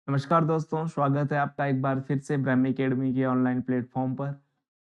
नमस्कार दोस्तों, स्वागत है आपका एक बार फिर से ब्रह्म एकेडमी के ऑनलाइन प्लेटफॉर्म पर।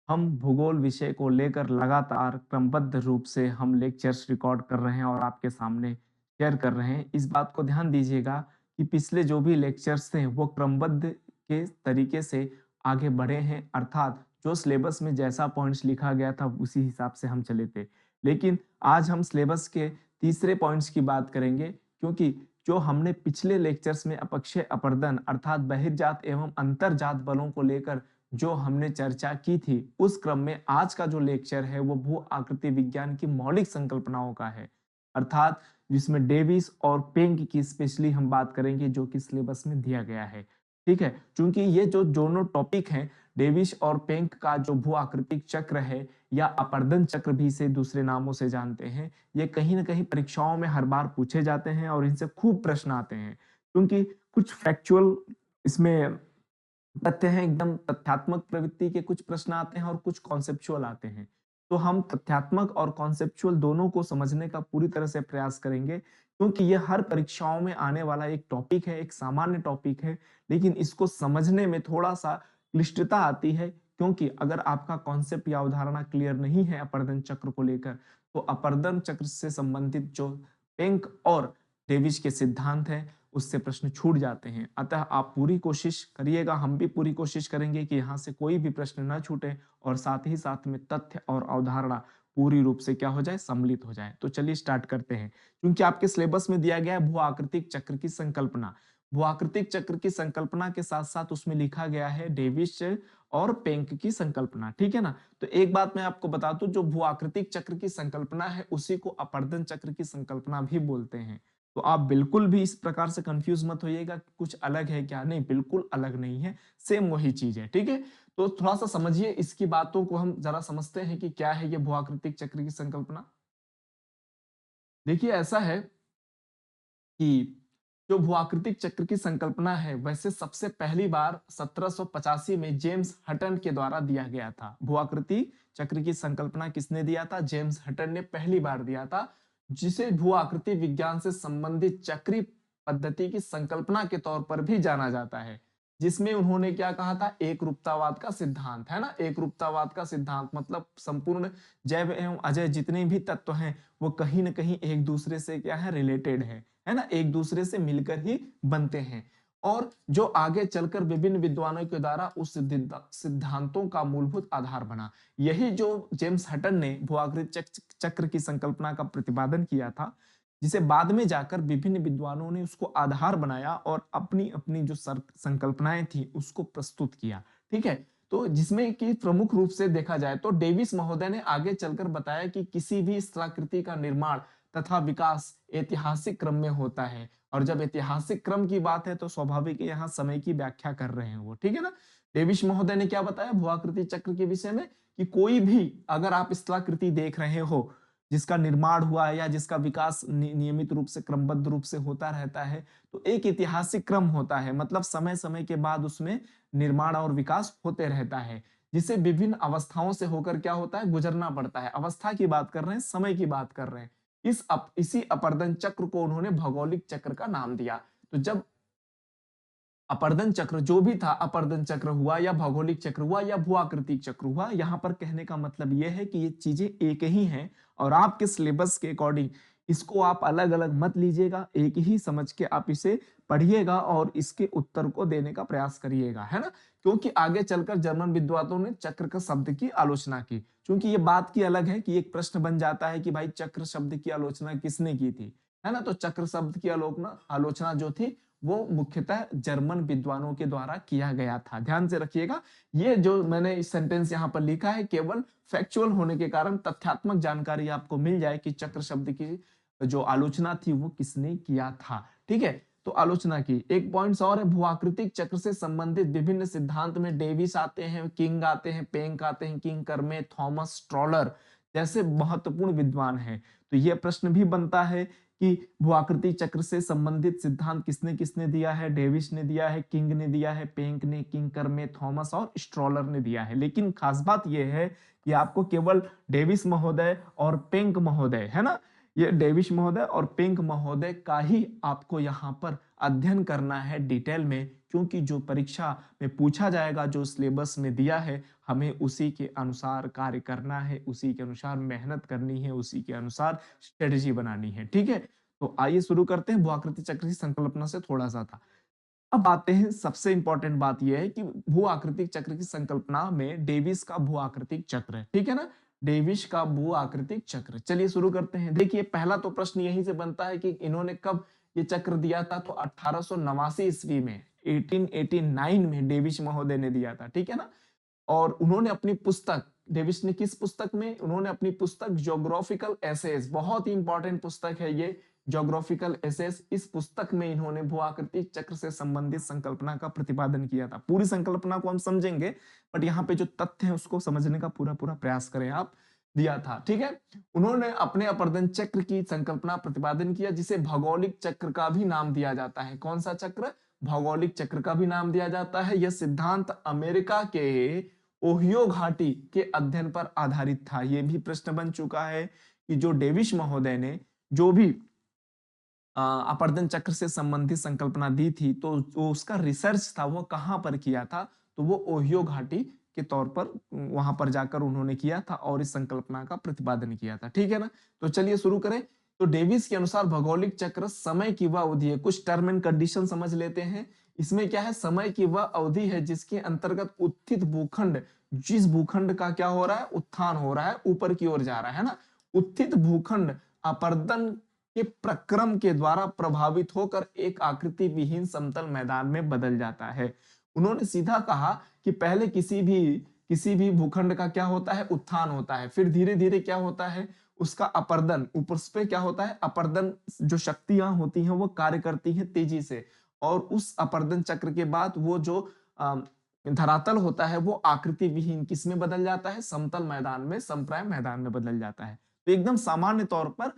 हम भूगोल विषय को लेकर लगातार क्रमबद्ध रूप से हम लेक्चर्स रिकॉर्ड कर रहे हैं और आपके सामने शेयर कर रहे हैं। इस बात को ध्यान दीजिएगा कि पिछले जो भी लेक्चर्स थे वो क्रमबद्ध के तरीके से आगे बढ़े हैं, अर्थात जो सिलेबस में जैसा पॉइंट्स लिखा गया था उसी हिसाब से हम चले थे। लेकिन आज हम सिलेबस के तीसरे पॉइंट्स की बात करेंगे, क्योंकि जो हमने पिछले लेक्चर्स में अपक्षय अपर्दन अर्थात बहिर्जात एवं अंतर्जात बलों को लेकर जो हमने चर्चा की थी, उस क्रम में आज का जो लेक्चर है वो भू आकृति विज्ञान की मौलिक संकल्पनाओं का है। अर्थात जिसमें डेविस और पेंग की स्पेशली हम बात करेंगे, जो कि सिलेबस में दिया गया है। ठीक है, क्योंकि ये जो दोनों टॉपिक हैं, डेविस और पेंग का जो भू आकृतिक चक्र है या अपर्दन चक्र भी इसे दूसरे नामों से जानते हैं, ये कहीं न कहीं परीक्षाओं में हर बार पूछे जाते हैं और इनसे खूब प्रश्न आते हैं। क्योंकि कुछ फैक्चुअल इसमें तथ्य हैं, एकदम तथ्यात्मक प्रवृत्ति के कुछ प्रश्न आते हैं और कुछ कॉन्सेप्चुअल आते हैं। तो हम तथ्यात्मक और कॉन्सेप्चुअल दोनों को समझने का पूरी तरह से प्रयास करेंगे, क्योंकि ये हर परीक्षाओं में आने वाला एक टॉपिक है, एक सामान्य टॉपिक है, लेकिन इसको समझने में थोड़ा-सा क्लिष्टता आती है, क्योंकि अगर आपका कॉन्सेप्ट या अवधारणा क्लियर नहीं है अपर्दन चक्र को लेकर, तो अपर्दन चक्र से संबंधित जो पेंक और डेविस के सिद्धांत हैं, उससे प्रश्न छूट जाते हैं। अतः आप पूरी कोशिश करिएगा, हम भी पूरी कोशिश करेंगे कि यहाँ से कोई भी प्रश्न ना छूटे और साथ ही साथ में तथ्य और अवधारणा पूरी रूप से क्या हो जाए, सम्मिलित हो जाए। तो चलिए स्टार्ट करते हैं। क्योंकि आपके सिलेबस में दिया गया है भू आकृतिक चक्र की संकल्पना। भू आकृतिक चक्र की संकल्पना के साथ-साथ उसमें लिखा गया है डेविस और पेंक की संकल्पना, ठीक है ना? तो एक बात मैं आपको बता दूं, जो भू आकृतिक चक्र की संकल्पना है उसी को अपर्दन चक्र की संकल्पना भी बोलते हैं। तो आप बिल्कुल भी इस प्रकार से कंफ्यूज मत होइएगा कि कुछ अलग है क्या, नहीं, बिल्कुल अलग नहीं है, सेम वही चीज है, ठीक है। तो थोड़ा सा समझिए इसकी बातों को, हम जरा समझते हैं कि क्या है ये भू आकृतिक चक्र की संकल्पना। देखिए ऐसा है कि जो भू-आकृतिक चक्र की संकल्पना है, वैसे सबसे पहली बार 1785 में जेम्स हटन के द्वारा दिया गया था। भू-आकृति चक्र की संकल्पना किसने दिया था? जेम्स हटन ने पहली बार दिया था, जिसे भू-आकृति विज्ञान से संबंधित चक्रीय पद्धति की संकल्पना के तौर पर भी जाना जाता है। जिसमें उन्होंने क्या कहा था? एकरूपतावाद का सिद्धांत, है ना? एकरूपतावाद का सिद्धांत मतलब संपूर्ण जैव एवं अजैव जितने भी तत्व हैं, वो कहीं न कहीं एक दूसरे से क्या है? रिलेटेड है ना? एक दूसरे से मिलकर ही बनते हैं। और जो आगे चलकर विभिन्न विद्वानों के द्वारा उस सिद्धांतों का मूलभूत आधार बना। यही जो जेम्स हटन ने भू-आकृति चक्र की संकल्पना का प्रतिपादन किया था, जिसे बाद में जाकर विभिन्न विद्वानों ने उसको आधार बनाया और अपनी-अपनी जो संकल्पनाएं थी उसको प्रस्तुत किया। ठीक है? तो जिसमें कि प्रमुख रूप से देखा जाए तो डेविस महोदय ने आगे चलकर बताया कि किसी भी स्थलाकृति का निर्माण तथा विकास ऐतिहासिक क्रम में होता है, और जब ऐतिहासिक क्रम की बात है तो स्वाभाविक है यहाँ समय की व्याख्या कर रहे हैं वो, ठीक है ना? डेविस महोदय ने क्या बताया भू-आकृति चक्र के विषय में, कि कोई भी अगर आप स्थलाकृति देख रहे हो जिसका निर्माण हुआ है या जिसका विकास नियमित रूप से क्रमबद्ध रूप से होता रहता है, तो एक ऐतिहासिक क्रम होता है, मतलब समय समय के बाद उसमें निर्माण और विकास होते रहता है, जिसे विभिन्न अवस्थाओं से होकर क्या होता है, गुजरना पड़ता है। अवस्था की बात कर रहे हैं, समय की बात कर रहे हैं। इसी अपर्दन चक्र को उन्होंने भौगोलिक चक्र का नाम दिया। तो जब अपर्दन चक्र जो भी था, अपर्दन चक्र हुआ या भौगोलिक चक्र हुआ या भू-आकृतिक चक्र हुआ, यहाँ पर कहने का मतलब ये है कि ये चीजें एक ही हैं, और आपके सिलेबस के अकॉर्डिंग इसको आप अलग-अलग मत लीजिएगा, एक ही समझ के आप इसे पढ़िएगा और इसके उत्तर को देने का प्रयास करिएगा, है ना? क्योंकि आगे चलकर जर्मन विद्वानों ने चक्र का शब्द की आलोचना की, क्योंकि ये बात की अलग है कि एक प्रश्न बन जाता है कि भाई चक्र शब्द की आलोचना किसने की थी, है ना? तो चक्र शब्द की आलोचना आलोचना जो थी वो मुख्यतः जर्मन विद्वानों के द्वारा किया गया था। ध्यान से रखिएगा, ये जो मैंने इस सेंटेंस यहाँ पर लिखा है केवल फैक्चुअल होने के कारण तथ्यात्मक जानकारी आपको मिल जाए कि चक्र शब्द की जो आलोचना थी वो किसने किया था। ठीक है? तो आलोचना की। एक पॉइंट्स और है, भू-आकृतिक चक्र से संबंधित विभिन्न सिद्धांत में डेविस आते हैं, किंग आते हैं, पेंक आते हैं, किंग कर्मे, थॉमस स्ट्रॉलर जैसे महत्वपूर्ण विद्वान हैं। तो ये प्रश्न भी बनता है कि भू-आकृति चक्र से संबंधित सिद्धांत किसने-किसने दिया है? डेविस ने दिया है, किंग ने दिया है, पेंक ने, किंकर में, थॉमस और स्ट्रॉलर ने दिया है। लेकिन खास बात यह है कि आपको केवल डेविस महोदय और पेंक महोदय, है ना? ये डेविस महोदय और पेंक महोदय का ही आपको यहाँ पर अध्ययन करना है डिटेल में, क्योंकि जो परीक्षा में पूछा जाएगा, जो सिलेबस में दिया है, हमें उसी के अनुसार कार्य करना है, उसी के अनुसार मेहनत करनी है, उसी के अनुसार स्ट्रेटजी बनानी है, ठीक है? तो आइए शुरू करते हैं, भू-आकृति चक्र की संकल्पना से थोड़ा-सा था। अब आते हैं, सबसे इम्पोर्टेंट बात ये है कि भू-आकृतिक चक्र की संकल्पना में डेविस का भू-आकृतिक चक्र है, ठीक है ना? डेविस का भू-आकृतिक चक्र। चलिए शुरू करते हैं। देखिए, पहला तो प्रश्न यहीं से बनता है कि इन्होंने कब ये चक्र दिया था, तो 1889 ईस्वी में, 1889 में डेविस महोदय ने दिया था, ठीक है ना? और उन्होंने अपनी पुस्तक, डेविस ने किस पुस्तक में? उन्होंने अपनी पुस्तक ज्योग्राफिकल एसेज, बहुत ही इंपॉर्टेंट पुस्तक है ये, ज्योग्राफिकल एसेज, इस पुस्तक में इन्होंने भू-आकृतिक चक्र से संबंधित संकल्पना का प्रतिपादन किया था। पूरी संकल्पना को हम समझेंगे, बट यहाँ पे जो तथ्य है उसको समझने का पूरा-पूरा प्रयास करें आप, दिया था, ठीक है? उन्होंने अपने अपर्दन चक्र की संकल्पना प्रतिपादन किया, जिसे भौगोलिक चक्र का भी नाम दिया जाता है। कौन सा चक्र? भौगोलिक चक्र का भी नाम दिया जाता है। यह सिद्धांत अमेरिका के ओहियो घाटी के अध्ययन पर आधारित था। यह भी प्रश्न बन चुका है कि जो डेविस महोदय ने जो भी अपर्दन चक्र से संबंधित संकल्पना दी थी, तो जो उसका रिसर्च था वो कहाँ पर किया था? तो वो ओहियो घाटी के तौर पर वहां पर जाकर उन्होंने किया था और इस संकल्पना का प्रतिपादन किया था, ठीक है ना? तो चलिए शुरू करें। तो डेविस के अनुसार भौगोलिक चक्र समय की वह अवधि है, कुछ टर्म एंड कंडीशन समझ लेते हैं। इसमें क्या है? समय की वह अवधि है जिसके अंतर्गत उत्थित भूखंड, जिस भूखंड का क्या हो रहा है? उत्थान हो रहा है, ऊपर की ओर जा रहा है ना? उत्थित भूखंड अपर्दन के प्रक्रम के द्वारा प्रभावित होकर एक आकृति विहीन समतल मैदान में बदल जाता है। उन्होंने सीधा कहा कि पहले किसी भी भूखंड का क्या होता है? उत्थान होता है, फिर धीरे-धीरे क्या होता है? उसका अपर्दन, ऊपर पे क्या होता है? अपर्दन, जो शक्तियां होती हैं वो कार्य करती हैं तेजी से, और उस अपर्दन चक्र के बाद वो जो धरातल होता है वो आकृति विहीन किसमें बदल जाता है? समतल मैदान में, समप्राय मैदान में बदल जाता है। तो एकदम सामान्य तौर पर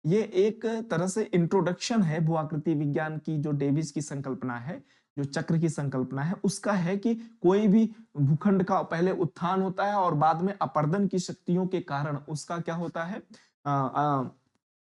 ये एक तरह से इंट्रोडक्शन है भू-आकृति विज्ञान की, जो डेविस की संकल्पना है, जो चक्र की संकल्पना है, उसका है कि कोई भी भूखंड का पहले उत्थान होता है और बाद में अपर्दन की शक्तियों के कारण उसका क्या होता है?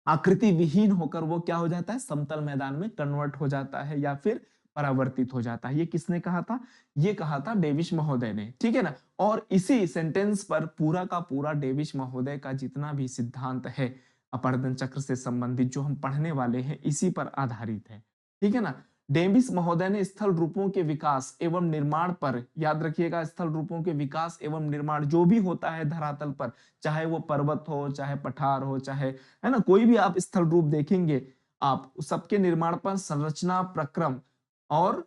आकृति विहीन होकर वो क्या हो जाता है? समतल मैदान में कन्वर्ट हो जाता है या फिर परावर्तित हो जाता है। ये किसने कहा था? ये कहा था डेविस महोदय ने, ठीक है ना? और इसी सेंटेंस पर पूरा का पूरा डेविस महोदय का जितना भी सिद्धांत है अपर्दन चक्र से संबंधित, जो हम पढ़ने वाले हैं, इसी पर आधारित है, ठीक है ना? डेविस महोदय ने स्थल रूपों के विकास एवं निर्माण पर, याद रखिएगा, स्थल रूपों के विकास एवं निर्माण जो भी होता है धरातल पर, चाहे वो पर्वत हो, चाहे पठार हो, चाहे, है ना, कोई भी आप स्थल रूप देखेंगे आप, सबके निर्माण पर संरचना, प्रक्रम और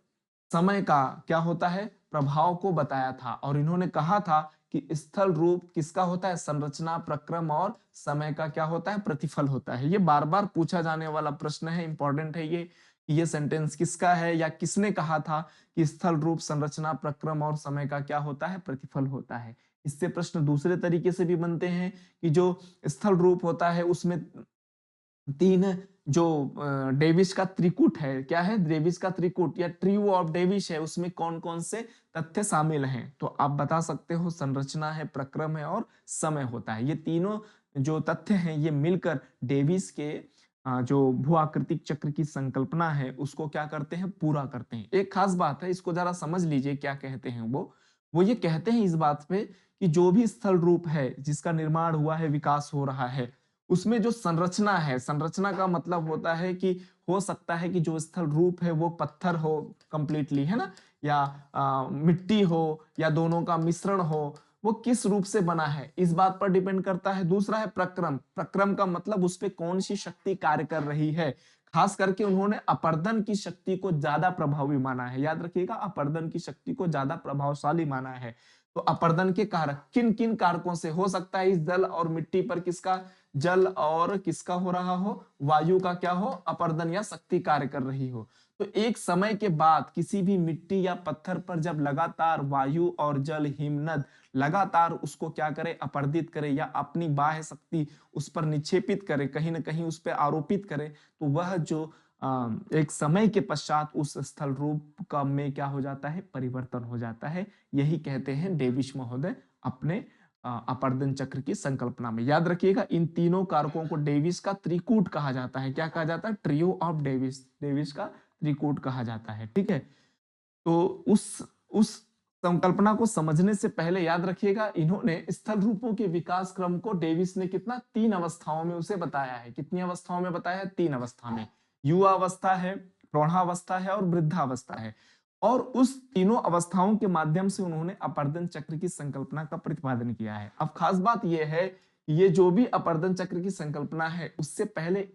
समय का क्या होता है? प्रभाव को बताया था। और इन्होंने कहा था कि स्थल रूप किसका होता है? संरचना, प्रक्रम और समय का क्या होता है? प्रतिफल होता है। ये बार-बार पूछा जाने वाला प्रश्न है, इंपॉर्टेंट है ये, कि ये सेंटेंस किसका है या किसने कहा था कि स्थल रूप, संरचना, प्रक्रम और समय का क्या होता है? प्रतिफल होता है। इससे प्रश्न दूसरे तरीके से भी बनते हैं कि जो स्थल रूप होता है उसमें 3 जो डेविस का त्रिकूट है, क्या है? डेविस का त्रिकूट या ट्रियो ऑफ डेविस है, उसमें कौन-कौन से तथ्य शामिल हैं? तो आप बता सकते हो संरचना है, प्रक्रम है और समय होता है। ये तीनों जो तथ्य हैं ये मिलकर डेविस के जो भू-आकृतिक चक्र की संकल्पना है उसको क्या करते हैं? पूरा करते हैं। एक खास बात है, इसको ज़रा समझ लीजिए क्या कहते हैं वो। वो ये कहते हैं इस बात पे कि जो भी स्थल रूप है जिसका निर्माण हुआ है, विकास हो रहा है, उसमें जो संरचना है, संरचना का मतलब होता है कि हो सकता है कि जो स्थल रूप है वो पत्थर हो कंप्लीटली, है ना? या मिट्टी हो या दोनों का मिश्रण हो, वो किस रूप से बना है इस बात पर डिपेंड करता है। दूसरा है प्रक्रम, प्रक्रम का मतलब उस पे कौन सी शक्ति कार्य कर रही है। खास करके उन्होंने अपर्दन की शक्ति को ज्यादा प्रभावी माना है, याद रखिएगा, अपर्दन की शक्ति को ज्यादा प्रभावशाली माना है। तो अपर्दन के कारक किन किन कारकों से हो सकता है? इस जल और मिट्टी पर किसका, जल और किसका हो रहा हो? वायु का क्या हो? अपर्दन या शक्ति कार्य कर रही हो। तो एक समय के बाद किसी भी मिट्टी या पत्थर पर जब लगातार वायु और जल, हिमनद लगातार उसको क्या करे? अपर्दित करे या अपनी बाह्य शक्ति उस पर निक्षेपित करे, कहीं न कहीं उस पे आरोपित करे, तो वह जो एक समय के पश्चात उस स्थल रूप का में क्या हो जाता है? परिवर्तन हो जाता है। यही कहते हैं डेविस महोदय अपने अपर्दन चक्र की संकल्पना में। याद रखिएगा, इन तीनों कारकों को डेविस का त्रिकूट कहा जाता है। क्या कहा जाता है? ट्रियो ऑफ डेविस, डेविस का त्रिकूट कहा जाता है, ठीक है? तो उस संकल्पना को समझने से पहले याद रखिएगा, इन्होंने स्थल रूपों के विकास क्रम को डेविस ने कितना 3 अवस्थाओं में उसे बताया है। कितनी अवस्थाओं में बताया है? 3 अवस्था में। युवा अवस्था है, प्रौढ़ावस्था है और वृद्धावस्था है। और उस तीनों अवस्थाओं के माध्यम से उन्होंने अपर्दन चक्र की संकल्पना का प्रतिपादन किया है। अब खास बात यह है, ये जो भी अपर्दन चक्र की संकल्पना है, उससे पहले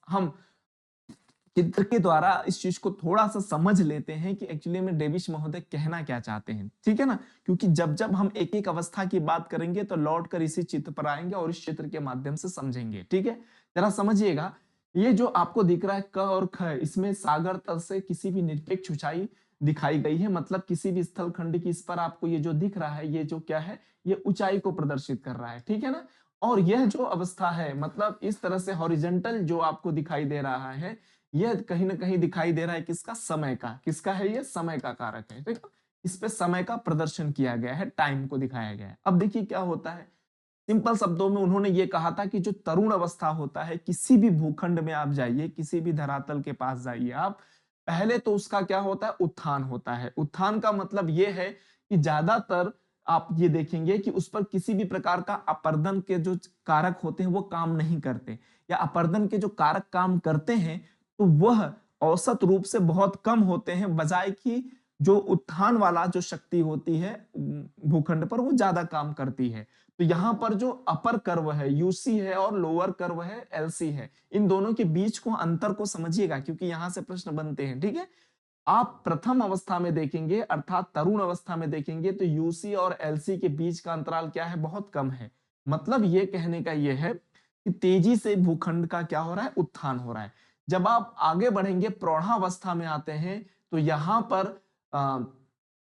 हम चित्र के द्वारा इस चीज को थोड़ा सा समझ लेते हैं कि एक्चुअली में डेविस महोदय कहना क्या चाहते हैं, ठीक है ना। क्योंकि जब जब हम एक एक अवस्था की बात करेंगे तो लौट कर इसी चित्र पर आएंगे और इस चित्र के माध्यम से समझेंगे, ठीक है। जरा समझिएगा, ये जो आपको दिख रहा है क और ख, इसमें सागर तल से किसी भी निरपेक्ष ऊंचाई दिखाई गई है। मतलब किसी भी स्थल खंड की इस पर आपको ये जो दिख रहा है, ये जो क्या है, ये ऊंचाई को प्रदर्शित कर रहा है, ठीक है ना। और यह जो अवस्था है, मतलब इस तरह से हॉरिजेंटल जो आपको दिखाई दे रहा है, यह कहीं ना कहीं दिखाई दे रहा है किसका? समय का। किसका है? ये समय का कारक है, ठीक है। इस पे समय का प्रदर्शन किया गया है, टाइम को दिखाया गया है। अब देखिए क्या होता है, सिंपल शब्दों में उन्होंने ये कहा था कि जो तरुण अवस्था होता है, किसी भी भूखंड में आप जाइए, किसी भी धरातल के पास जाइए आप, पहले तो उसका क्या होता है? उत्थान होता है। उत्थान का मतलब ये है कि ज्यादातर आप ये देखेंगे कि उस पर किसी भी प्रकार का अपर्दन के जो कारक होते हैं वो काम नहीं करते, या अपर्दन के जो कारक काम करते हैं तो वह औसत रूप से बहुत कम होते हैं, बजाय कि जो उत्थान वाला जो शक्ति होती है भूखंड पर, वो ज्यादा काम करती है। तो यहाँ पर जो अपर कर्व है यूसी है और लोअर कर्व है एलसी है, इन दोनों के बीच को अंतर को समझिएगा, क्योंकि यहां से प्रश्न बनते हैं, ठीक है। आप प्रथम अवस्था में देखेंगे, अर्थात तरुण अवस्था में देखेंगे, तो यूसी और एलसी के बीच का अंतराल क्या है? बहुत कम है। मतलब ये कहने का ये है कि तेजी से भूखंड का क्या हो रहा है? उत्थान हो रहा है। जब आप आगे बढ़ेंगे, प्रौढ़ावस्था में आते हैं, तो यहां पर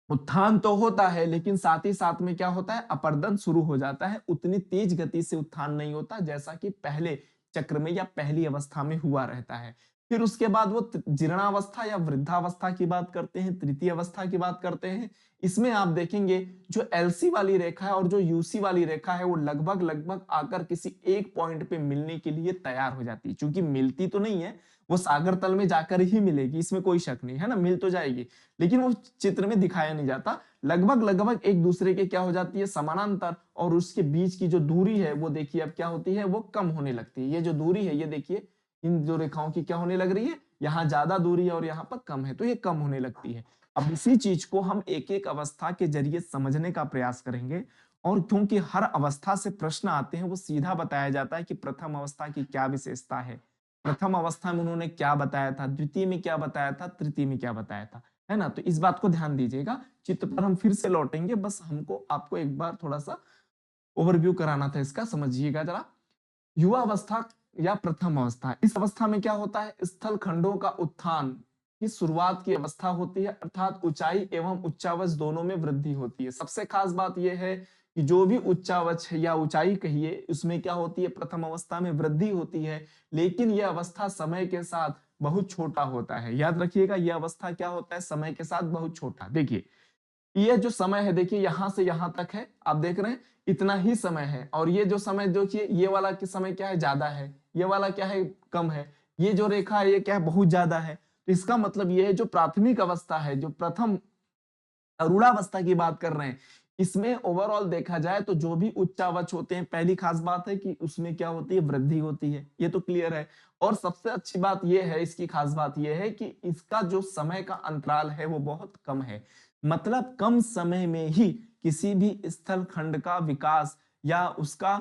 उत्थान तो होता है, लेकिन साथ ही साथ में क्या होता है? अपर्दन शुरू हो जाता है। उतनी तेज गति से उत्थान नहीं होता जैसा कि पहले चक्र में या पहली अवस्था में हुआ रहता है। फिर उसके बाद वो जीर्णावस्था या वृद्धावस्था की बात करते हैं, तृतीय अवस्था की बात करते हैं। इसमें आप देखेंगे जो एलसी वाली रेखा है और जो यूसी वाली रेखा है, वो लगभग लगभग आकर किसी एक पॉइंट पे मिलने के लिए तैयार हो जाती है। क्योंकि मिलती तो नहीं है, वो सागर तल में जाकर ही मिलेगी, इसमें कोई शक नहीं है ना, मिल तो जाएगी, लेकिन वो चित्र में दिखाया नहीं जाता। लगभग लगभग एक दूसरे के क्या हो जाती है? समानांतर। और उसके बीच की जो दूरी है वो देखिए अब क्या होती है? वो कम होने लगती है। ये जो दूरी है, ये देखिए इन जो रेखाओं की क्या होने लग रही है? यहाँ ज्यादा दूरी है और यहाँ पर कम है, तो ये कम होने लगती है। अब इसी चीज को हम एक एक अवस्था के जरिए समझने का प्रयास करेंगे। और क्योंकि हर अवस्था से प्रश्न आते हैं, वो सीधा बताया जाता है कि प्रथम अवस्था की क्या विशेषता है, प्रथम अवस्था में उन्होंने क्या बताया था, द्वितीय में क्या बताया था, तृतीय में क्या बताया था, है ना। तो इस बात को ध्यान दीजिएगा। चित्र पर हम फिर से लौटेंगे, बस हमको आपको एक बार थोड़ा सा ओवरव्यू कराना था इसका, समझिएगा जरा। युवा अवस्था या प्रथम अवस्था, इस अवस्था में क्या होता है? स्थल खंडों का उत्थान की शुरुआत की अवस्था होती है, अर्थात ऊंचाई एवं उच्चावच दोनों में वृद्धि होती है। सबसे खास बात यह है कि जो भी उच्चावच है या ऊंचाई कहिए, उसमें क्या होती है? प्रथम अवस्था में वृद्धि होती है। लेकिन यह अवस्था समय के साथ बहुत छोटा होता है। याद रखिएगा, यह अवस्था क्या होता है? समय के साथ बहुत छोटा। देखिए ये जो समय है, देखिए यहां से यहां तक है, आप देख रहे हैं इतना ही समय है। और ये जो समय देखिए, ये वाला के समय क्या है? ज्यादा है। ये वाला क्या है? कम है। ये जो रेखा है, ये क्या है? बहुत ज्यादा है। तो इसका मतलब ये है, जो प्राथमिक अवस्था है, जो प्रथम अरूढ़ावस्था की बात कर रहे हैं, इसमें ओवरऑल देखा जाए तो जो भी उच्चावच होते हैं, पहली खास बात है कि उसमें क्या होती है? वृद्धि होती है। ये तो क्लियर है। और सबसे अच्छी बात यह है, इसकी खास बात यह है कि इसका जो समय का अंतराल है वो बहुत कम है। मतलब कम समय में ही किसी भी स्थल खंड का विकास या उसका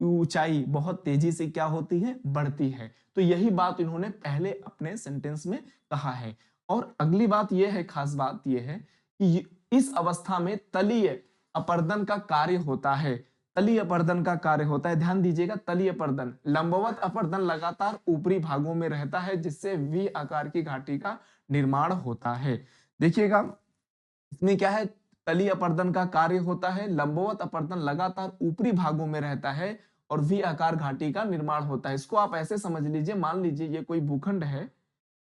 ऊंचाई बहुत तेजी से क्या होती है? बढ़ती है। तो यही बात इन्होंने पहले अपने सेंटेंस में कहा है। और अगली बात यह है, खास बात यह है कि इस अवस्था में तलीय अपर्दन का कार्य होता है। तलीय अपर्दन का कार्य होता है, ध्यान दीजिएगा। तलीय अपर्दन, लंबवत अपर्दन लगातार ऊपरी भागों में रहता है, जिससे वी आकार की घाटी का निर्माण होता है। देखिएगा इसमें क्या है? तलीय अपर्दन का कार्य होता है, लंबवत अपर्दन लगातार ऊपरी भागों में रहता है और वी आकार घाटी का निर्माण होता है। इसको आप ऐसे समझ लीजिए, मान लीजिए ये कोई भूखंड है,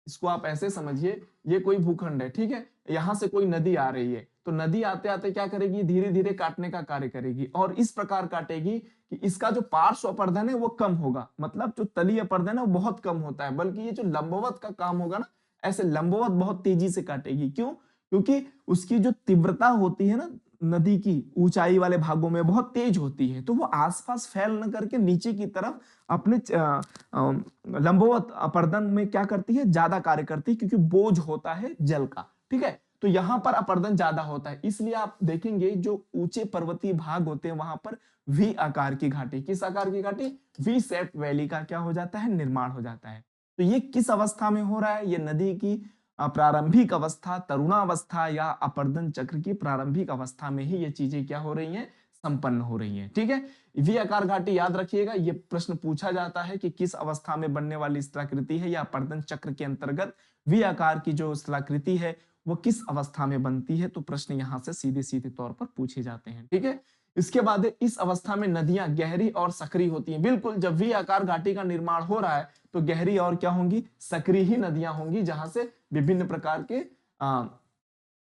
इसको आप ऐसे समझिए, ये कोई भूखंड है, ठीक है। यहां से कोई नदी आ रही है, तो नदी आते आते क्या करेगी? धीरे धीरे काटने का कार्य करेगी, और इस प्रकार काटेगी कि इसका जो पार्श्व अपर्दन है वो कम होगा। मतलब जो तलीय अपर्दन है वो बहुत कम होता है, बल्कि ये जो लंबवत का काम होगा ना, ऐसे लंबवत बहुत तेजी से काटेगी। क्यों? क्योंकि उसकी जो तीव्रता होती है ना नदी की ऊंचाई वाले भागों में बहुत तेज होती है, तो वो आसपास फैल न करके नीचे की तरफ अपने लंबवत अपर्दन में क्या करती है, ज्यादा कार्य करती है, क्योंकि बोझ होता है जल का। ठीक है, तो यहां पर अपर्दन ज्यादा होता है, इसलिए आप देखेंगे जो ऊंचे पर्वतीय भाग होते हैं वहां पर वी आकार की घाटी, किस आकार की घाटी, वी शेप वैली का क्या हो जाता है, निर्माण हो जाता है। तो ये किस अवस्था में हो रहा है, ये नदी की प्रारंभिक अवस्था, तरुणावस्था या अपर्दन चक्र की प्रारंभिक अवस्था में ही ये चीजें क्या हो रही हैं, संपन्न हो रही हैं। ठीक है, वी आकार घाटी याद रखिएगा, ये प्रश्न पूछा जाता है कि किस अवस्था में बनने वाली स्थलाकृति है, या अपर्दन चक्र के अंतर्गत वी आकार की जो स्थलाकृति है वो किस अवस्था में बनती है, तो प्रश्न यहां से सीधे सीधे तौर पर पूछे जाते हैं। ठीक है, इसके बाद इस अवस्था में नदियां गहरी और सक्रिय होती हैं। बिल्कुल, जब वी आकार घाटी का निर्माण हो रहा है तो गहरी और क्या होंगी, सक्रिय ही नदियां होंगी, जहां से विभिन्न प्रकार के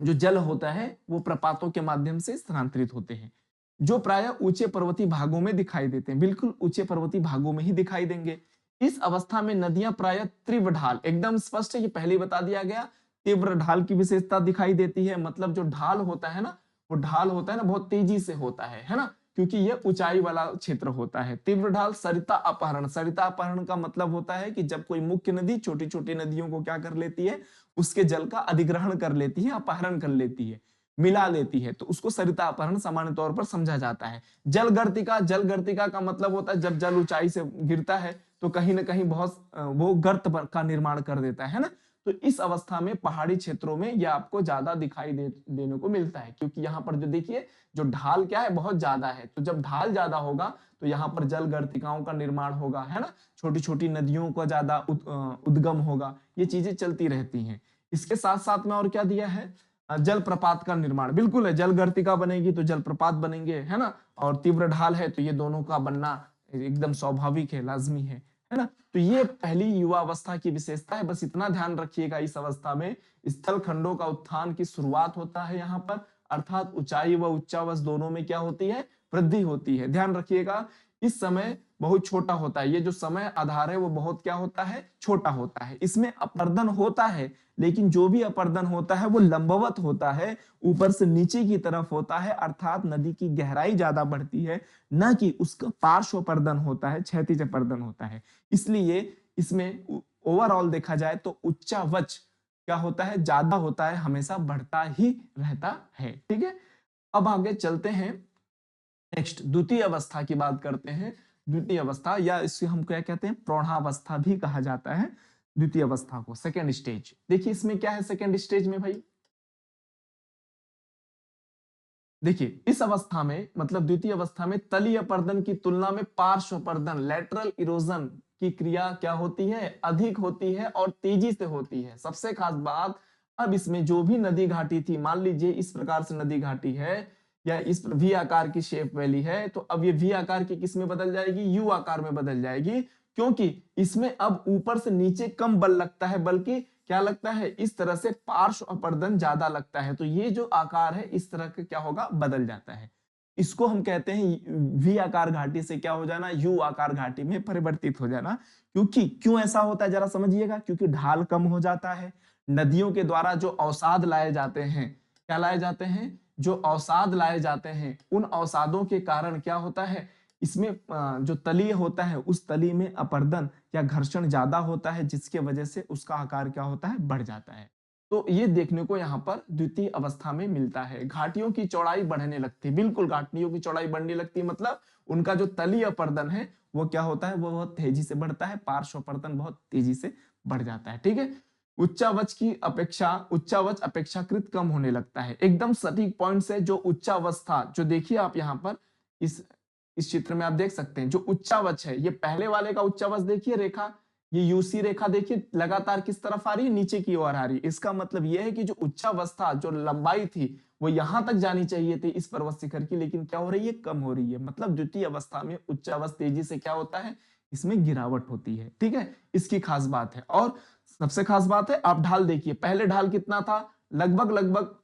जो जल होता है वो प्रपातों के माध्यम से स्थानांतरित होते हैं, जो प्राय ऊंचे पर्वतीय भागों में दिखाई देते हैं। बिल्कुल ऊंचे पर्वतीय भागों में ही दिखाई देंगे। इस अवस्था में नदियां प्राय तीव्र ढाल, एकदम स्पष्ट है, ये पहले ही बता दिया गया, तीव्र ढाल की विशेषता दिखाई देती है। मतलब जो ढाल होता है ना, वो ढाल होता है ना बहुत तेजी से होता है ना, क्योंकि ये ऊंचाई वाला क्षेत्र होता है। तीव्र ढाल, सरिता अपहरण, सरिता अपहरण का मतलब होता है कि जब कोई मुख्य नदी छोटी छोटी नदियों को क्या कर लेती है, उसके जल का अधिग्रहण कर लेती है, अपहरण कर लेती है, मिला लेती है, तो उसको सरिता अपहरण सामान्य तौर पर समझा जाता है। जलगर्तिका, जलगर्तिका का मतलब होता है जब जल ऊंचाई से गिरता है तो कहीं ना कहीं बहुत वो गर्त का निर्माण कर देता है ना। तो इस अवस्था में पहाड़ी क्षेत्रों में यह आपको ज्यादा दिखाई देने को मिलता है, क्योंकि यहाँ पर जो देखिए जो ढाल क्या है, बहुत ज्यादा है। तो जब ढाल ज्यादा होगा तो यहाँ पर जल गर्तिकाओं का निर्माण होगा, है ना, छोटी छोटी नदियों का ज्यादा उद्गम होगा, ये चीजें चलती रहती हैं। इसके साथ साथ में और क्या दिया है, जलप्रपात का निर्माण, बिल्कुल है, जल गर्तिका बनेगी तो जलप्रपात बनेंगे, है ना, और तीव्र ढाल है तो ये दोनों का बनना एकदम स्वाभाविक है, लाजमी है ना। तो ये पहली युवा अवस्था की विशेषता है। बस इतना ध्यान रखिएगा, इस अवस्था में स्थल खंडों का उत्थान की शुरुआत होता है यहाँ पर, अर्थात ऊंचाई व उच्चावच दोनों में क्या होती है, वृद्धि होती है। ध्यान रखिएगा, इस समय बहुत छोटा होता है, ये जो समय आधार है वो बहुत क्या होता है, छोटा होता है। इसमें अपर्दन होता है, लेकिन जो भी अपर्दन होता है वो लंबवत होता है, ऊपर से नीचे की तरफ होता है, अर्थात नदी की गहराई ज्यादा बढ़ती है, न कि उसका पार्श्व अपर्दन होता है, क्षैतिज अपर्दन होता है। इसलिए इसमें ओवरऑल देखा जाए तो उच्चावच क्या होता है, ज्यादा होता है, हमेशा बढ़ता ही रहता है। ठीक है, अब आगे चलते हैं, नेक्स्ट द्वितीय अवस्था की बात करते हैं। द्वितीय अवस्था, या इसे हम क्या कहते हैं, प्रौढ़ावस्था भी कहा जाता है द्वितीय अवस्था को, सेकेंड स्टेज। देखिए इसमें क्या है सेकेंड स्टेज में भाई, देखिए इस अवस्था में मतलब द्वितीय अवस्था में तलीय अपर्दन की तुलना में पार्श्व अपर्दन, लेटरल इरोजन की क्रिया क्या होती है, अधिक होती है और तेजी से होती है। सबसे खास बात, अब इसमें जो भी नदी घाटी थी, मान लीजिए इस प्रकार से नदी घाटी है या इस वी आकार की शेप वैली है, तो अब ये वी आकार की किस में बदल जाएगी, यू आकार में बदल जाएगी, क्योंकि इसमें अब ऊपर से नीचे कम बल लगता है, बल्कि क्या लगता है, इस तरह से पार्श्व अपर्दन ज्यादा लगता है। तो ये जो आकार है इस तरह का क्या होगा, बदल जाता है। इसको हम कहते हैं वी आकार घाटी से क्या हो जाना, यू आकार घाटी में परिवर्तित हो जाना। क्योंकि क्यों ऐसा होता है जरा समझिएगा, क्योंकि ढाल कम हो जाता है। नदियों के द्वारा जो अवसाद लाए जाते हैं, क्या लाए जाते हैं, जो अवसाद लाए जाते हैं, उन अवसादों के कारण क्या होता है, इसमें जो तलीय होता है उस तली में अपर्दन या घर्षण ज्यादा होता है, जिसके वजह से उसका आकार क्या होता है, बढ़ जाता है। तो ये देखने को यहाँ पर द्वितीय अवस्था में मिलता है। घाटियों की चौड़ाई बढ़ने लगती है, बिल्कुल घाटियों की चौड़ाई बढ़ने लगती है, मतलब उनका जो तलीय अपर्दन है वो क्या होता है, वो बहुत तेजी से बढ़ता है, पार्श्व अपर्दन बहुत तेजी से बढ़ जाता है। ठीक है, उच्चावच की अपेक्षा उच्चावच अपेक्षाकृत कम होने लगता है। एकदम सटीक पॉइंट से जो उच्चावस्था, जो देखिए आप यहाँ पर इस चित्र में आप देख सकते हैं जो उच्चावच है, ये पहले वाले का उच्चावच देखिए रेखा, ये यूसी रेखा देखिए लगातार किस तरफ आ रही है, नीचे की ओर आ रही है। इसका मतलब यह है कि जो उच्चावस्था, जो लंबाई थी वो यहां तक जानी चाहिए थी इस पर्वत शिखर की, लेकिन क्या हो रही है, कम हो रही है। मतलब द्वितीय अवस्था में उच्चावच तेजी से क्या होता है, इसमें गिरावट होती है। ठीक है, इसकी खास बात है। और सबसे खास बात है, आप ढाल देखिए, पहले ढाल कितना था, लगभग लगभग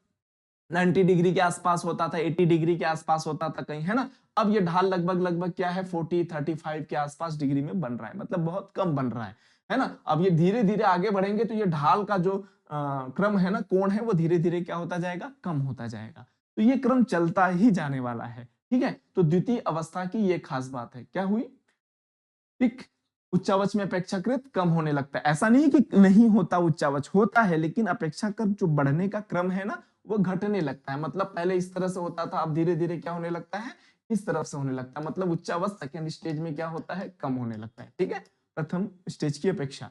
90 डिग्री के आसपास होता था, 80 डिग्री के आसपास होता था कहीं, है ना। अब ये ढाल लगभग लगभग क्या है, 40-35 के आसपास डिग्री में बन रहा है, मतलब बहुत कम बन रहा है ना। अब ये धीरे धीरे आगे बढ़ेंगे तो ये ढाल का जो क्रम है ना, कोण है, वो धीरे-धीरे क्या होता जाएगा, कम होता जाएगा। तो ये क्रम चलता ही जाने वाला है, ठीक है? तो द्वितीय अवस्था की ये खास बात है। क्या हुई? ठीक, उच्चावच में अपेक्षाकृत कम होने लगता है। ऐसा नहीं कि नहीं होता उच्चावच, होता है, लेकिन अपेक्षाकृत जो बढ़ने का क्रम है ना, वो घटने लगता है। मतलब पहले इस तरह से होता था, अब धीरे-धीरे क्या होने लगता है, इस तरफ से होने लगता है। मतलब उच्चावच सेकंड स्टेज में क्या होता है, कम होने लगता है, ठीक है? प्रथम स्टेज की अपेक्षा।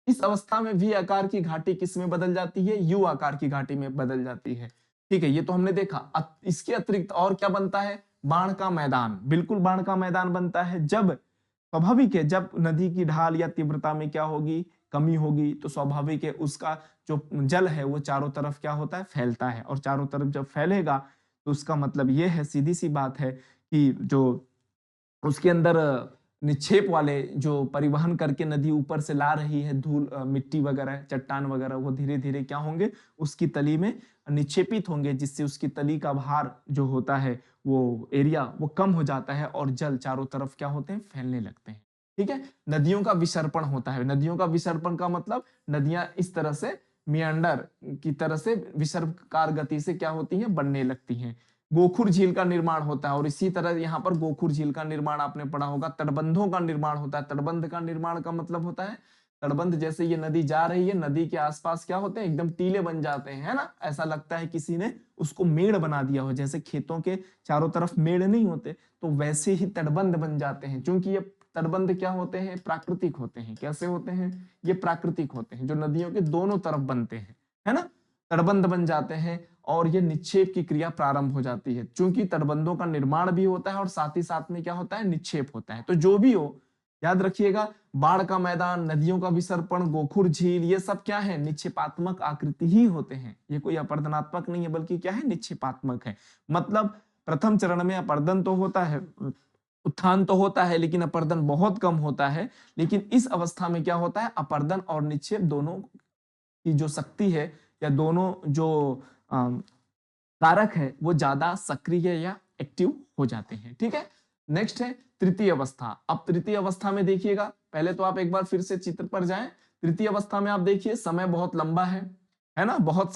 इस अवस्था में वी आकार की घाटी किस में बदल जाती है, यू आकार की घाटी में बदल जाती है, ठीक है? ये तो हमने देखा। इसके अतिरिक्त और क्या बनता है, बाण का मैदान। बिल्कुल बाण का मैदान बनता है जब, स्वाभाविक है, जब नदी की ढाल या तीव्रता में क्या होगी, कमी होगी, तो स्वाभाविक है उसका जो जल है वो चारों तरफ क्या होता है, फैलता है। और चारों तरफ जब फैलेगा तो उसका मतलब ये है, सीधी सी बात है कि जो उसके अंदर निक्षेप वाले जो परिवहन करके नदी ऊपर से ला रही है धूल, मिट्टी वगैरह, चट्टान वगैरह, वो धीरे-धीरे क्या होंगे, उसकी तली में निक्षेपित होंगे, जिससे उसकी तली का भार जो होता है, वो एरिया वो कम हो जाता है और जल चारों तरफ क्या होते हैं, फैलने लगते हैं। ठीक है? नदियों का विसर्पण होता है। नदियों का विसर्पण का मतलब नदियां इस तरह से मियंडर की तरह से विसर्पकार गति से क्या होती हैं, बनने लगती हैं। गोखुर झील का निर्माण होता है और इसी तरह यहाँ पर गोखुर झील का निर्माण आपने पढ़ा होगा। तटबंधों का निर्माण होता है। तटबंध का निर्माण का मतलब होता है, तटबंध जैसे ये नदी जा रही है, नदी के आसपास क्या होते हैं, एकदम टीले बन जाते हैं, है ना? ऐसा लगता है किसी ने उसको मेड़ बना दिया हो, जैसे खेतों के चारों तरफ मेड़ नहीं होते, तो वैसे ही तटबंध बन जाते हैं। क्योंकि ये तटबंध क्या होते हैं, प्राकृतिक होते हैं। कैसे होते हैं? ये प्राकृतिक होते हैं, जो नदियों के दोनों तरफ बनते हैं, है ना? तटबंध बन जाते हैं और ये निक्षेप की क्रिया प्रारंभ हो जाती है। चूंकि तटबंधों का निर्माण भी होता है और साथ ही साथ में क्या होता है, निक्षेप होता है। तो जो भी हो, याद रखिएगा, बाढ़ का मैदान, नदियों का विसर्पण, गोखुर झील, ये सब क्या है, निक्षेपात्मक आकृति ही होते हैं। ये कोई अपर्दनात्मक नहीं है, बल्कि क्या है, निक्षेपात्मक है। मतलब प्रथम चरण में अपर्दन तो होता है, उत्थान तो होता है, लेकिन अपर्दन बहुत कम होता है। लेकिन इस अवस्था में क्या होता है, अपर्दन और निक्षेप दोनों की जो शक्ति है, या दोनों जो कारक है, वो ज्यादा सक्रिय या एक्टिव हो जाते हैं। ठीक है? नेक्स्ट है तृतीय अवस्था। अब तृतीय अवस्था में देखिएगा, पहले तो आप एक बार फिर से चित्र पर जाएं। तृतीय अवस्था में आप देखिए समय बहुत लंबा है ना? बहुत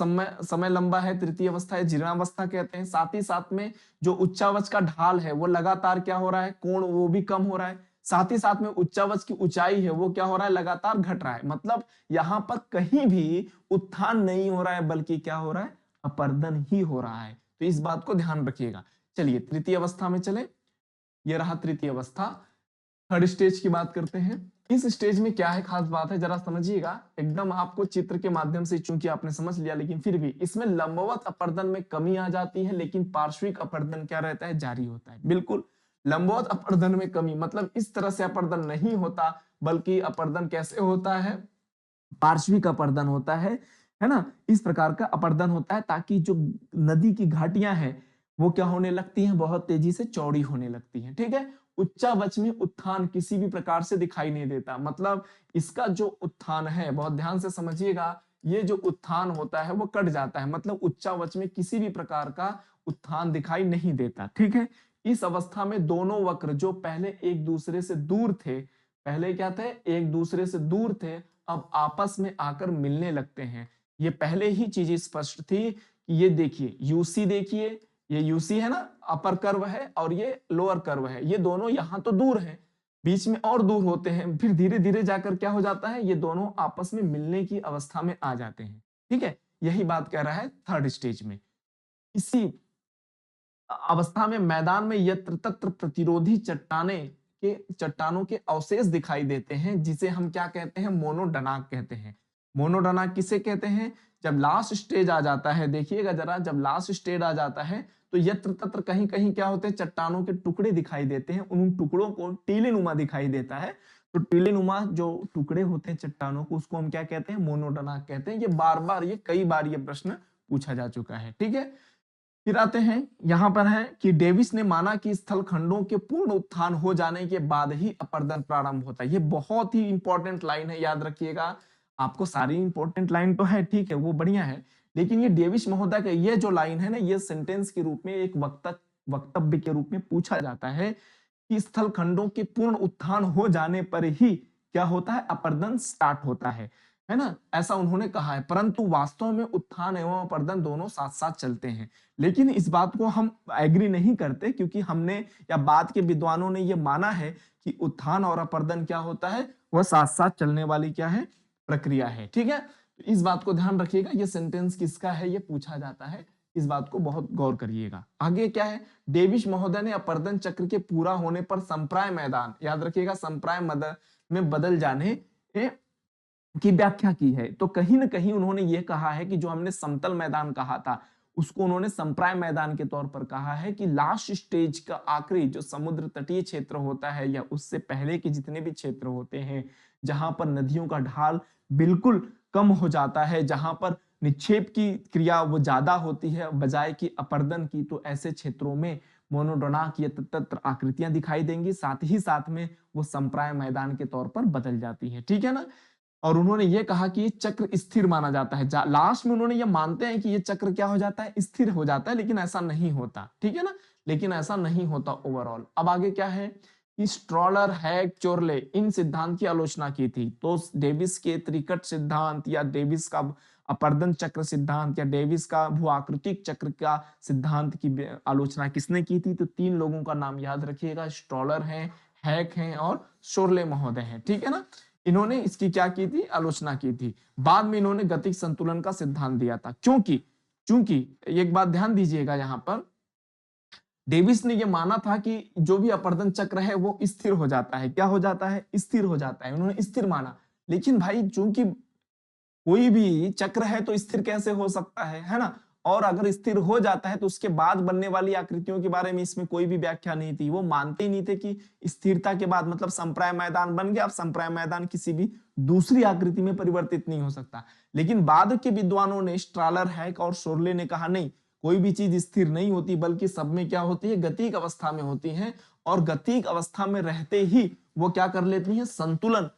समय लंबा है। तृतीय अवस्था है, जीर्णावस्था कहते हैं। साथ ही साथ में जो उच्चावच का ढाल है, वो लगातार क्या हो रहा है, कोण वो भी कम हो रहा है। साथ ही साथ में उच्चावच की ऊंचाई है, वो क्या हो रहा है, लगातार घट रहा है। मतलब यहां पर कहीं भी उत्थान नहीं हो रहा है, बल्कि क्या हो रहा है, अपर्दन ही हो रहा है। तो इस बात को ध्यान रखिएगा। चलिए तृतीय अवस्था में चले। ये रहा तृतीय अवस्था। थर्ड स्टेज की बात करते हैं। इस स्टेज में क्या है, खास बात है, जरा समझिएगा। एकदम आपको चित्र के माध्यम से चूंकि आपने समझ लिया, लेकिन फिर भी इसमें लंबवत अपर्दन में कमी आ जाती है, लेकिन पार्श्विक अपर्दन क्या रहता है, जारी होता है। बिल्कुल लंबवत अपर्दन में कमी, मतलब इस तरह से अपर्दन नहीं होता, बल्कि अपर्दन कैसे होता है, पार्श्विक अपर्दन होता है ना? इस प्रकार का अपर्दन होता है, ताकि जो नदी की घाटियां हैं, वो क्या होने लगती हैं, बहुत तेजी से चौड़ी होने लगती हैं। ठीक है? उच्चावच में उत्थान किसी भी प्रकार से दिखाई नहीं देता। मतलब इसका जो उत्थान है, बहुत ध्यान से समझिएगा, ये जो उत्थान होता है वो कट जाता है। मतलब उच्चावच में किसी भी प्रकार का उत्थान दिखाई नहीं देता। ठीक है? इस अवस्था में दोनों वक्र जो पहले एक दूसरे से दूर थे, पहले क्या थे, एक दूसरे से दूर थे, अब आपस में आकर मिलने लगते हैं। ये पहले ही चीज स्पष्ट थी कि ये देखिए यूसी, देखिए ये यूसी है ना, अपर कर्व है, और ये लोअर कर्व है। ये दोनों यहां तो दूर हैं, बीच में और दूर होते हैं, फिर धीरे धीरे जाकर क्या हो जाता है, ये दोनों आपस में मिलने की अवस्था में आ जाते हैं। ठीक है? यही बात कह रहा है थर्ड स्टेज में। इसी अवस्था में मैदान में यत्र तत्र प्रतिरोधी चट्टानों के अवशेष दिखाई देते हैं, जिसे हम क्या कहते हैं, मोनोडनाक कहते हैं। मोनोडनाक किसे कहते हैं? जब लास्ट स्टेज आ जाता है, देखिएगा जरा, जब लास्ट स्टेज आ जाता है, तो यत्र तत्र कहीं कहीं क्या होते हैं, चट्टानों के टुकड़े दिखाई देते हैं। उन टुकड़ों को टीले नुमा दिखाई देता है। तो टीले नुमा जो टुकड़े होते हैं चट्टानों को, उसको हम क्या कहते हैं, मोनोडनाक कहते हैं। ये कई बार ये प्रश्न पूछा जा चुका है। ठीक है? फिर आते हैं, यहां पर है कि डेविस ने माना कि स्थल खंडों के पूर्ण उत्थान हो जाने के बाद ही अपर्दन प्रारंभ होता है। ये बहुत ही इंपॉर्टेंट लाइन है, याद रखिएगा। आपको सारी इंपॉर्टेंट लाइन तो है, ठीक है, वो बढ़िया है, लेकिन ये डेविस महोदय का ये जो लाइन है ना, ये सेंटेंस के रूप में, एक वक्तव्य के रूप में पूछा जाता है कि स्थल खंडों के पूर्ण उत्थान हो जाने पर ही क्या होता है, अपर्दन स्टार्ट होता है। है ना? ऐसा उन्होंने कहा है, परंतु वास्तव में उत्थान एवं अपर्दन दोनों साथ-साथ चलते हैं। लेकिन इस बात को हम एग्री नहीं करते, क्योंकि हमने या बाद के विद्वानों ने ये माना है कि उत्थान और अपर्दन क्या होता है, वह साथ-साथ चलने वाली क्या है, प्रक्रिया है। ठीक है? तो इस बात को ध्यान रखिएगा, ये सेंटेंस किसका है, ये पूछा जाता है। इस बात को बहुत गौर करिएगा। आगे क्या है, डेविस महोदय ने अपर्दन चक्र के पूरा होने पर संप्राय मैदान, याद रखिएगा, संप्राय में बदल जाने की व्याख्या की है। तो कहीं न कहीं उन्होंने ये कहा है कि जो हमने समतल मैदान कहा था, उसको उन्होंने संप्राय मैदान के तौर पर कहा है कि लास्ट स्टेज का आखिरी जो समुद्र तटीय क्षेत्र होता है या उससे पहले के जितने भी क्षेत्र होते हैं, जहां पर नदियों का ढाल बिल्कुल कम हो जाता है, जहां पर निक्षेप की क्रिया वो ज्यादा होती है बजाय कि अपर्दन की, तो ऐसे क्षेत्रों में मोनोडोनाक या तत्र आकृतियां दिखाई देंगी, साथ ही साथ में वो संप्राय मैदान के तौर पर बदल जाती है। ठीक है ना? और उन्होंने ये कहा कि ये चक्र स्थिर माना जाता है। लास्ट में उन्होंने ये मानते हैं कि ये चक्र क्या हो जाता है, स्थिर हो जाता है, लेकिन ऐसा नहीं होता। ठीक है ना? लेकिन ऐसा नहीं होता ओवरऑल। अब आगे क्या है कि स्ट्रॉलर, हैग, चोरले इन सिद्धांत की आलोचना की थी। तो डेविस के त्रिकट सिद्धांत या डेविस का अपर्दन चक्र सिद्धांत या डेविस का भूआकृतिक चक्र का सिद्धांत की आलोचना किसने की थी? तो 3 लोगों का नाम याद रखिएगा, स्ट्रॉलर हैं, हैग हैं और शोरले महोदय हैं। ठीक है ना? इन्होंने इसकी क्या की थी, आलोचना की थी। बाद में इन्होंने गतिक संतुलन का सिद्धांत दिया था, क्योंकि चूंकि एक बात ध्यान दीजिएगा, यहां पर डेविस ने यह माना था कि जो भी अपर्दन चक्र है वो स्थिर हो जाता है। क्या हो जाता है? स्थिर हो जाता है। उन्होंने स्थिर माना। लेकिन भाई चूंकि कोई भी चक्र है तो स्थिर कैसे हो सकता है ना? और अगर स्थिर हो जाता है तो उसके बाद बनने वाली आकृतियों के बारे में इसमें कोई भी व्याख्या नहीं थी। वो मानते ही नहीं थे कि स्थिरता के बाद मतलब संप्राय मैदान बन गया, अब संप्राय मैदान किसी भी दूसरी आकृति में परिवर्तित नहीं हो सकता। लेकिन बाद के विद्वानों ने, स्ट्रालर, हैक और शोरले ने कहा नहीं, कोई भी चीज स्थिर नहीं होती, बल्कि सब में क्या होती है, गतिक अवस्था में होती है। और गतिक अवस्था में रहते ही वो क्या कर लेती है, संतुलन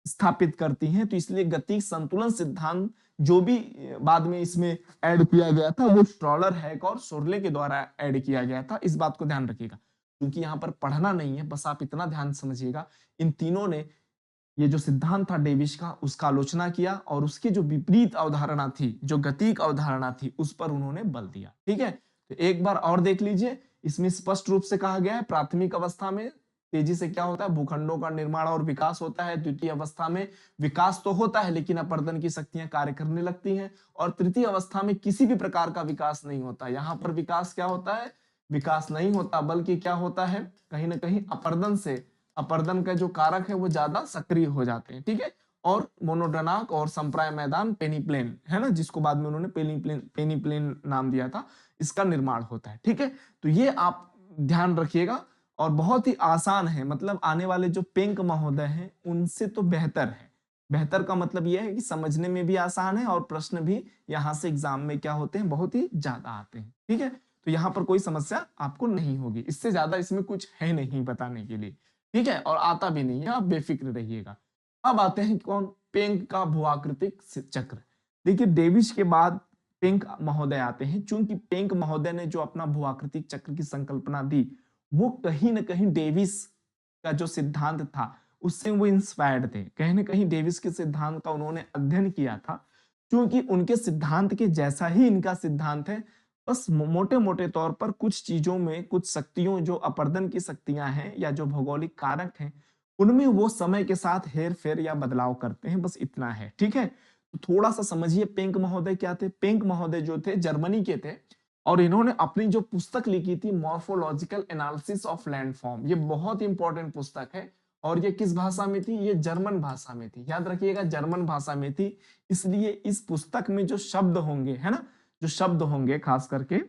स्थापित करती हैं। तो इसलिए गतिक संतुलन सिद्धांत जो भी बाद में इसमें ऐड किया गया था, वो स्ट्रॉलर, हैक और शोरले के द्वारा ऐड किया गया था। इस बात को ध्यान रखिएगा, क्योंकि यहाँ पर पढ़ना नहीं है, बस आप इतना ध्यान समझिएगा। इन तीनों ने ये जो सिद्धांत था डेविस का, उसका आलोचना किया और उसकी जो विपरीत अवधारणा थी, जो गतिक अवधारणा थी, उस पर उन्होंने बल दिया। ठीक है? तो एक बार और देख लीजिए, इसमें स्पष्ट रूप से कहा गया है प्राथमिक अवस्था में तेजी से क्या होता है, भूखंडों का निर्माण और विकास होता है। द्वितीय अवस्था में विकास तो होता है लेकिन अपर्दन की शक्तियां कार्य करने लगती हैं। और तृतीय अवस्था में किसी भी प्रकार का विकास नहीं होता। यहाँ पर विकास क्या होता है, विकास नहीं होता, बल्कि क्या होता है, कहीं ना कहीं अपर्दन से, अपर्दन का जो कारक है वो ज्यादा सक्रिय हो जाते हैं। ठीक है? और मोनोडोनाक और संप्राय मैदान, पेनिप्लेन है ना, जिसको बाद में उन्होंने पेनिप्लेन नाम दिया था, इसका निर्माण होता है। ठीक है? तो ये आप ध्यान रखिएगा। और बहुत ही आसान है, मतलब आने वाले जो पेंक महोदय हैं उनसे तो बेहतर है। बेहतर का मतलब यह है कि समझने में भी आसान है और प्रश्न भी यहाँ से एग्जाम में क्या होते हैं, बहुत ही ज्यादा आते हैं। ठीक है? तो यहाँ पर कोई समस्या आपको नहीं होगी, इससे ज्यादा इसमें कुछ है नहीं बताने के लिए। ठीक है? और आता भी नहीं है, आप बेफिक्र रहिएगा। अब आते हैं कौन, पेंक का भूआकृतिक चक्र। देखिए डेविस के बाद पेंक महोदय आते हैं। चूंकि पेंक महोदय ने जो अपना भूआकृतिक चक्र की संकल्पना दी, वो कहीं ना कहीं डेविस का जो सिद्धांत था उससे वो इंस्पायर्ड थे। कहीं ना कहीं डेविस के सिद्धांत का उन्होंने अध्ययन किया था, क्योंकि उनके सिद्धांत के जैसा ही इनका सिद्धांत है। बस मोटे मोटे तौर पर कुछ चीजों में, कुछ शक्तियों, जो अपर्दन की शक्तियां हैं या जो भौगोलिक कारक हैं, उनमें वो समय के साथ हेर फेर या बदलाव करते हैं, बस इतना है। ठीक है? तो थोड़ा सा समझिए, पेंक महोदय क्या थे। पेंक महोदय जो थे जर्मनी के थे, और इन्होंने अपनी जो पुस्तक लिखी थी, मॉर्फोलॉजिकल एनालिसिस ऑफ लैंडफॉर्म, ये बहुत इंपॉर्टेंट पुस्तक है। और ये किस भाषा में थी, ये जर्मन भाषा में थी। याद रखिएगा, जर्मन भाषा में थी। इसलिए इस पुस्तक में जो शब्द होंगे, है ना, जो शब्द होंगे खास करके,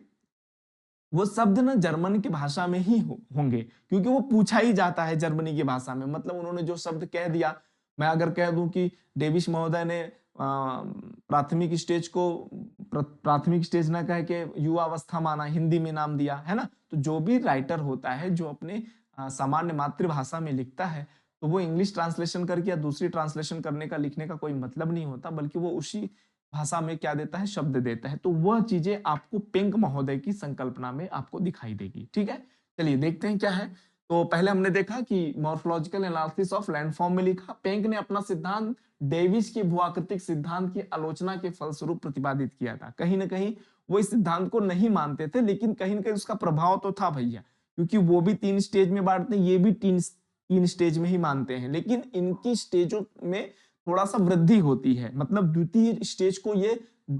वो शब्द ना जर्मन की भाषा में ही होंगे, क्योंकि वो पूछा ही जाता है जर्मनी की भाषा में। मतलब उन्होंने जो शब्द कह दिया, मैं अगर कह दूं कि डेविस महोदय ने प्राथमिक स्टेज को प्राथमिक स्टेज ना कह के युवा अवस्था माना, हिंदी में नाम दिया, है ना, तो जो भी राइटर होता है जो अपने सामान्य मातृभाषा में लिखता है, तो वो इंग्लिश ट्रांसलेशन करके या दूसरी ट्रांसलेशन करने का, लिखने का कोई मतलब नहीं होता, बल्कि वो उसी भाषा में क्या देता है, शब्द देता है। तो वह चीजें आपको पेंक महोदय की संकल्पना में आपको दिखाई देगी। ठीक है? चलिए देखते हैं क्या है। तो पहले हमने देखा कि मॉर्फोलॉजिकल एनालिसिस ऑफ लैंडफॉर्म में लिखा, पेंक ने अपना सिद्धांत डेविस के भूआकृतिक सिद्धांत की आलोचना के फलस्वरूप प्रतिपादित किया था। कहीं ना कहीं वो इस सिद्धांत को नहीं मानते थे, लेकिन कहीं ना कहीं उसका प्रभाव तो था भैया, क्योंकि वो भी 3 स्टेज में बांटते हैं, ये भी 3 स्टेज में ही मानते हैं, लेकिन इनकी स्टेजों में थोड़ा सा वृद्धि होती है, मतलब द्वितीय स्टेज को ये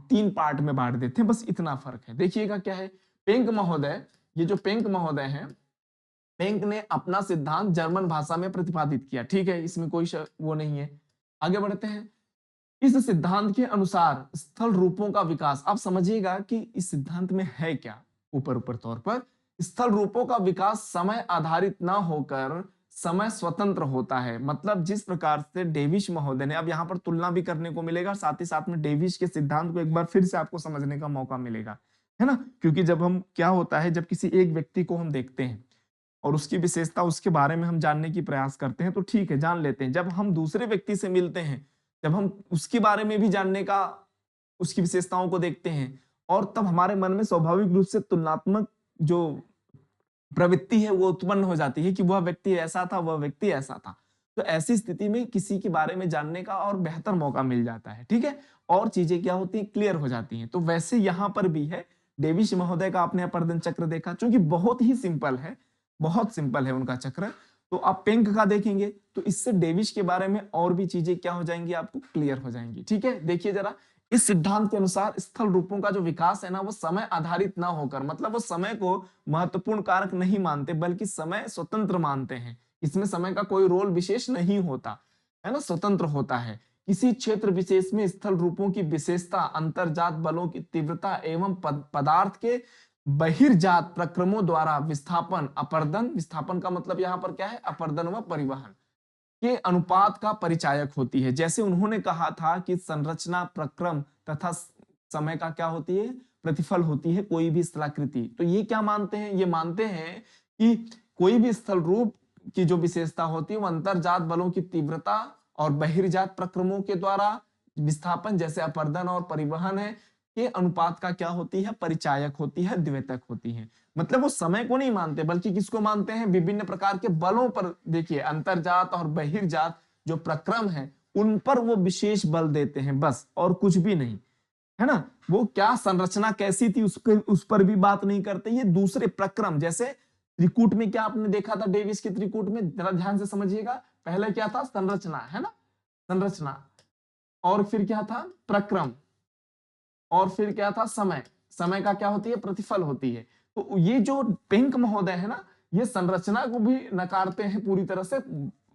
3 पार्ट में बांट देते हैं, बस इतना फर्क है। देखिएगा क्या है, पेंक महोदय, ये जो पेंक महोदय हैं, पेंक ने अपना सिद्धांत जर्मन भाषा में प्रतिपादित किया, ठीक है, इसमें कोई वो नहीं है। आगे बढ़ते हैं। इस सिद्धांत के अनुसार स्थल रूपों का विकास, आप समझिएगा कि इस सिद्धांत में है क्या। ऊपर ऊपर तौर पर स्थल रूपों का विकास समय आधारित ना होकर समय स्वतंत्र होता है। मतलब जिस प्रकार से डेविस महोदय ने, अब यहाँ पर तुलना भी करने को मिलेगा, साथ ही साथ में डेविस के सिद्धांत को एक बार फिर से आपको समझने का मौका मिलेगा, है ना, क्योंकि जब हम, क्या होता है, जब किसी एक व्यक्ति को हम देखते हैं और उसकी विशेषता, उसके बारे में हम जानने की प्रयास करते हैं, तो ठीक है, जान लेते हैं। जब हम दूसरे व्यक्ति से मिलते हैं, जब हम उसके बारे में भी जानने का, उसकी विशेषताओं को देखते हैं, और तब हमारे मन में स्वाभाविक रूप से तुलनात्मक जो प्रवृत्ति है वो उत्पन्न हो जाती है कि वह व्यक्ति ऐसा था, वह व्यक्ति ऐसा था। तो ऐसी स्थिति में किसी के बारे में जानने का और बेहतर मौका मिल जाता है, ठीक है, और चीजें क्या होती है, क्लियर हो जाती हैं। तो वैसे यहाँ पर भी है, डेविस महोदय का आपने अपर्दन चक्र देखा, चूंकि बहुत ही सिंपल है, बहुत सिंपल है उनका चक्र। तो आप पेंक का देखेंगे तो इससे डेविस के बारे में और भी चीजें क्या हो जाएंगी, आपको क्लियर हो जाएंगी, ठीक है। देखिए जरा, इस सिद्धांत के अनुसार स्थल रूपों का जो विकास है ना, वो समय आधारित ना होकर, मतलब वो समय को महत्वपूर्ण कारक नहीं मानते, बल्कि समय स्वतंत्र मानते हैं। इसमें समय का कोई रोल विशेष नहीं होता, है ना, स्वतंत्र होता है। किसी क्षेत्र विशेष में स्थल रूपों की विशेषता अंतरजात बलों की तीव्रता एवं पदार्थ के बहिर्जात प्रक्रमों द्वारा विस्थापन, अपर्दन, विस्थापन का मतलब यहाँ पर क्या है, अपर्दन व परिवहन के अनुपात का परिचायक होती है। जैसे उन्होंने कहा था कि संरचना प्रक्रम तथा समय का क्या होती है, प्रतिफल होती है कोई भी स्थलाकृति। तो ये क्या मानते हैं, ये मानते हैं कि कोई भी स्थल रूप की जो विशेषता होती है वो अंतरजात बलों की तीव्रता और बहिर्जात प्रक्रमों के द्वारा विस्थापन, जैसे अपर्दन और परिवहन है, के अनुपात का क्या होती है, परिचायक होती है, द्योतक होती है। मतलब वो समय को नहीं मानते, बल्कि किसको मानते हैं, विभिन्न प्रकार के बलों पर। देखिए अंतरजात और बहिर्जात जो प्रक्रम है उन पर वो विशेष बल देते हैं, बस, और कुछ भी नहीं, है ना। वो क्या संरचना कैसी थी उस पर भी बात नहीं करते। ये दूसरे प्रक्रम, जैसे त्रिकूट में क्या आपने देखा था, डेविस के त्रिकूट में, जरा ध्यान से समझिएगा, पहले क्या था, संरचना, है ना, संरचना, और फिर क्या था, प्रक्रम, और फिर क्या था, समय। समय का क्या होती है, प्रतिफल होती है। तो ये जो पेंक महोदय है ना, ये संरचना को भी नकारते हैं पूरी तरह से,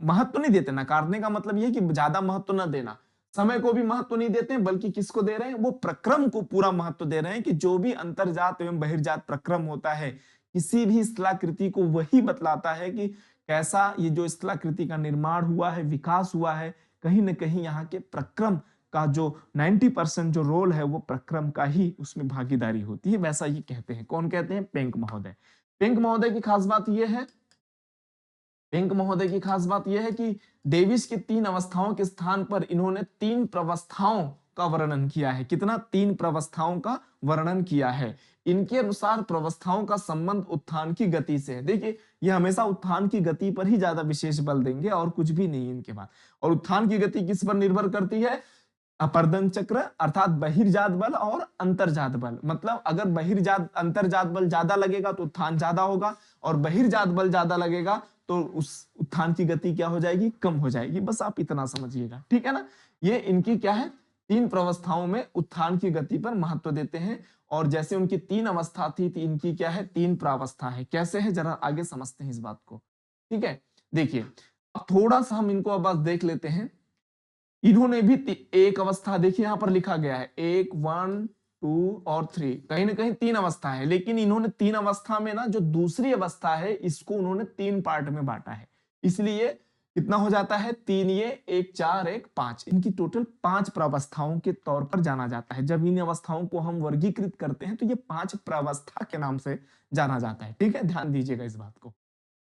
महत्व नहीं देते। नकारने का मतलब ये कि ज्यादा महत्व न देना। समय को भी महत्व नहीं देते हैं, बल्कि किसको दे रहे हैं, वो प्रक्रम को पूरा महत्व दे रहे हैं, कि जो भी अंतरजात एवं बहिर्जात प्रक्रम होता है किसी भी स्थलाकृति को, वही बतलाता है कि कैसा ये जो स्थलाकृति का निर्माण हुआ है, विकास हुआ है। कहीं ना कहीं यहाँ के प्रक्रम का जो 90% जो रोल है वो प्रक्रम का ही उसमें भागीदारी होती है, वैसा ये कहते हैं। कौन कहते हैं, पेंक महोदय। पेंक महोदय की खास बात यह है, पेंक महोदय की खास बात यह है कि डेविस की 3 अवस्थाओं के स्थान पर इन्होंने 3 प्रवस्थाओं का वर्णन किया है। कितना, 3 प्रवस्थाओं का वर्णन किया है। इनके अनुसार प्रवस्थाओं का संबंध उत्थान की गति से है। देखिए ये हमेशा उत्थान की गति पर ही ज्यादा विशेष बल देंगे, और कुछ भी नहीं इनके बाद। और उत्थान की गति किस पर निर्भर करती है, अपर्दन चक्र, अर्थात बहिर्जात बल और अंतर्जात बल। मतलब अगर बहिर्जात, अंतर्जात बल ज्यादा लगेगा तो उत्थान ज्यादा होगा, और बहिर्जात बल ज्यादा लगेगा तो उस उत्थान की गति क्या हो जाएगी, कम हो जाएगी। बस आप इतना समझिएगा, ठीक है ना। ये इनकी क्या है, 3 प्रवस्थाओं में उत्थान की गति पर महत्व देते हैं। और जैसे उनकी 3 अवस्था थी, इनकी क्या है, 3 प्रावस्था है। कैसे है, जरा आगे समझते हैं इस बात को, ठीक है। देखिए अब थोड़ा सा हम इनको अब बस देख लेते हैं। इन्होंने भी एक अवस्था, देखिए यहां पर लिखा गया है 1, 1, 2 और 3, कहीं ना कहीं 3 अवस्था है। लेकिन इन्होंने 3 अवस्था में ना, जो दूसरी अवस्था है इसको उन्होंने 3 पार्ट में बांटा है। इसलिए कितना हो जाता है, 3 ये, 1 4 1 5, इनकी टोटल 5 प्रावस्थाओं के तौर पर जाना जाता है। जब इन अवस्थाओं को हम वर्गीकृत करते हैं तो ये 5 प्रावस्था के नाम से जाना जाता है, ठीक है। ध्यान दीजिएगा इस बात को।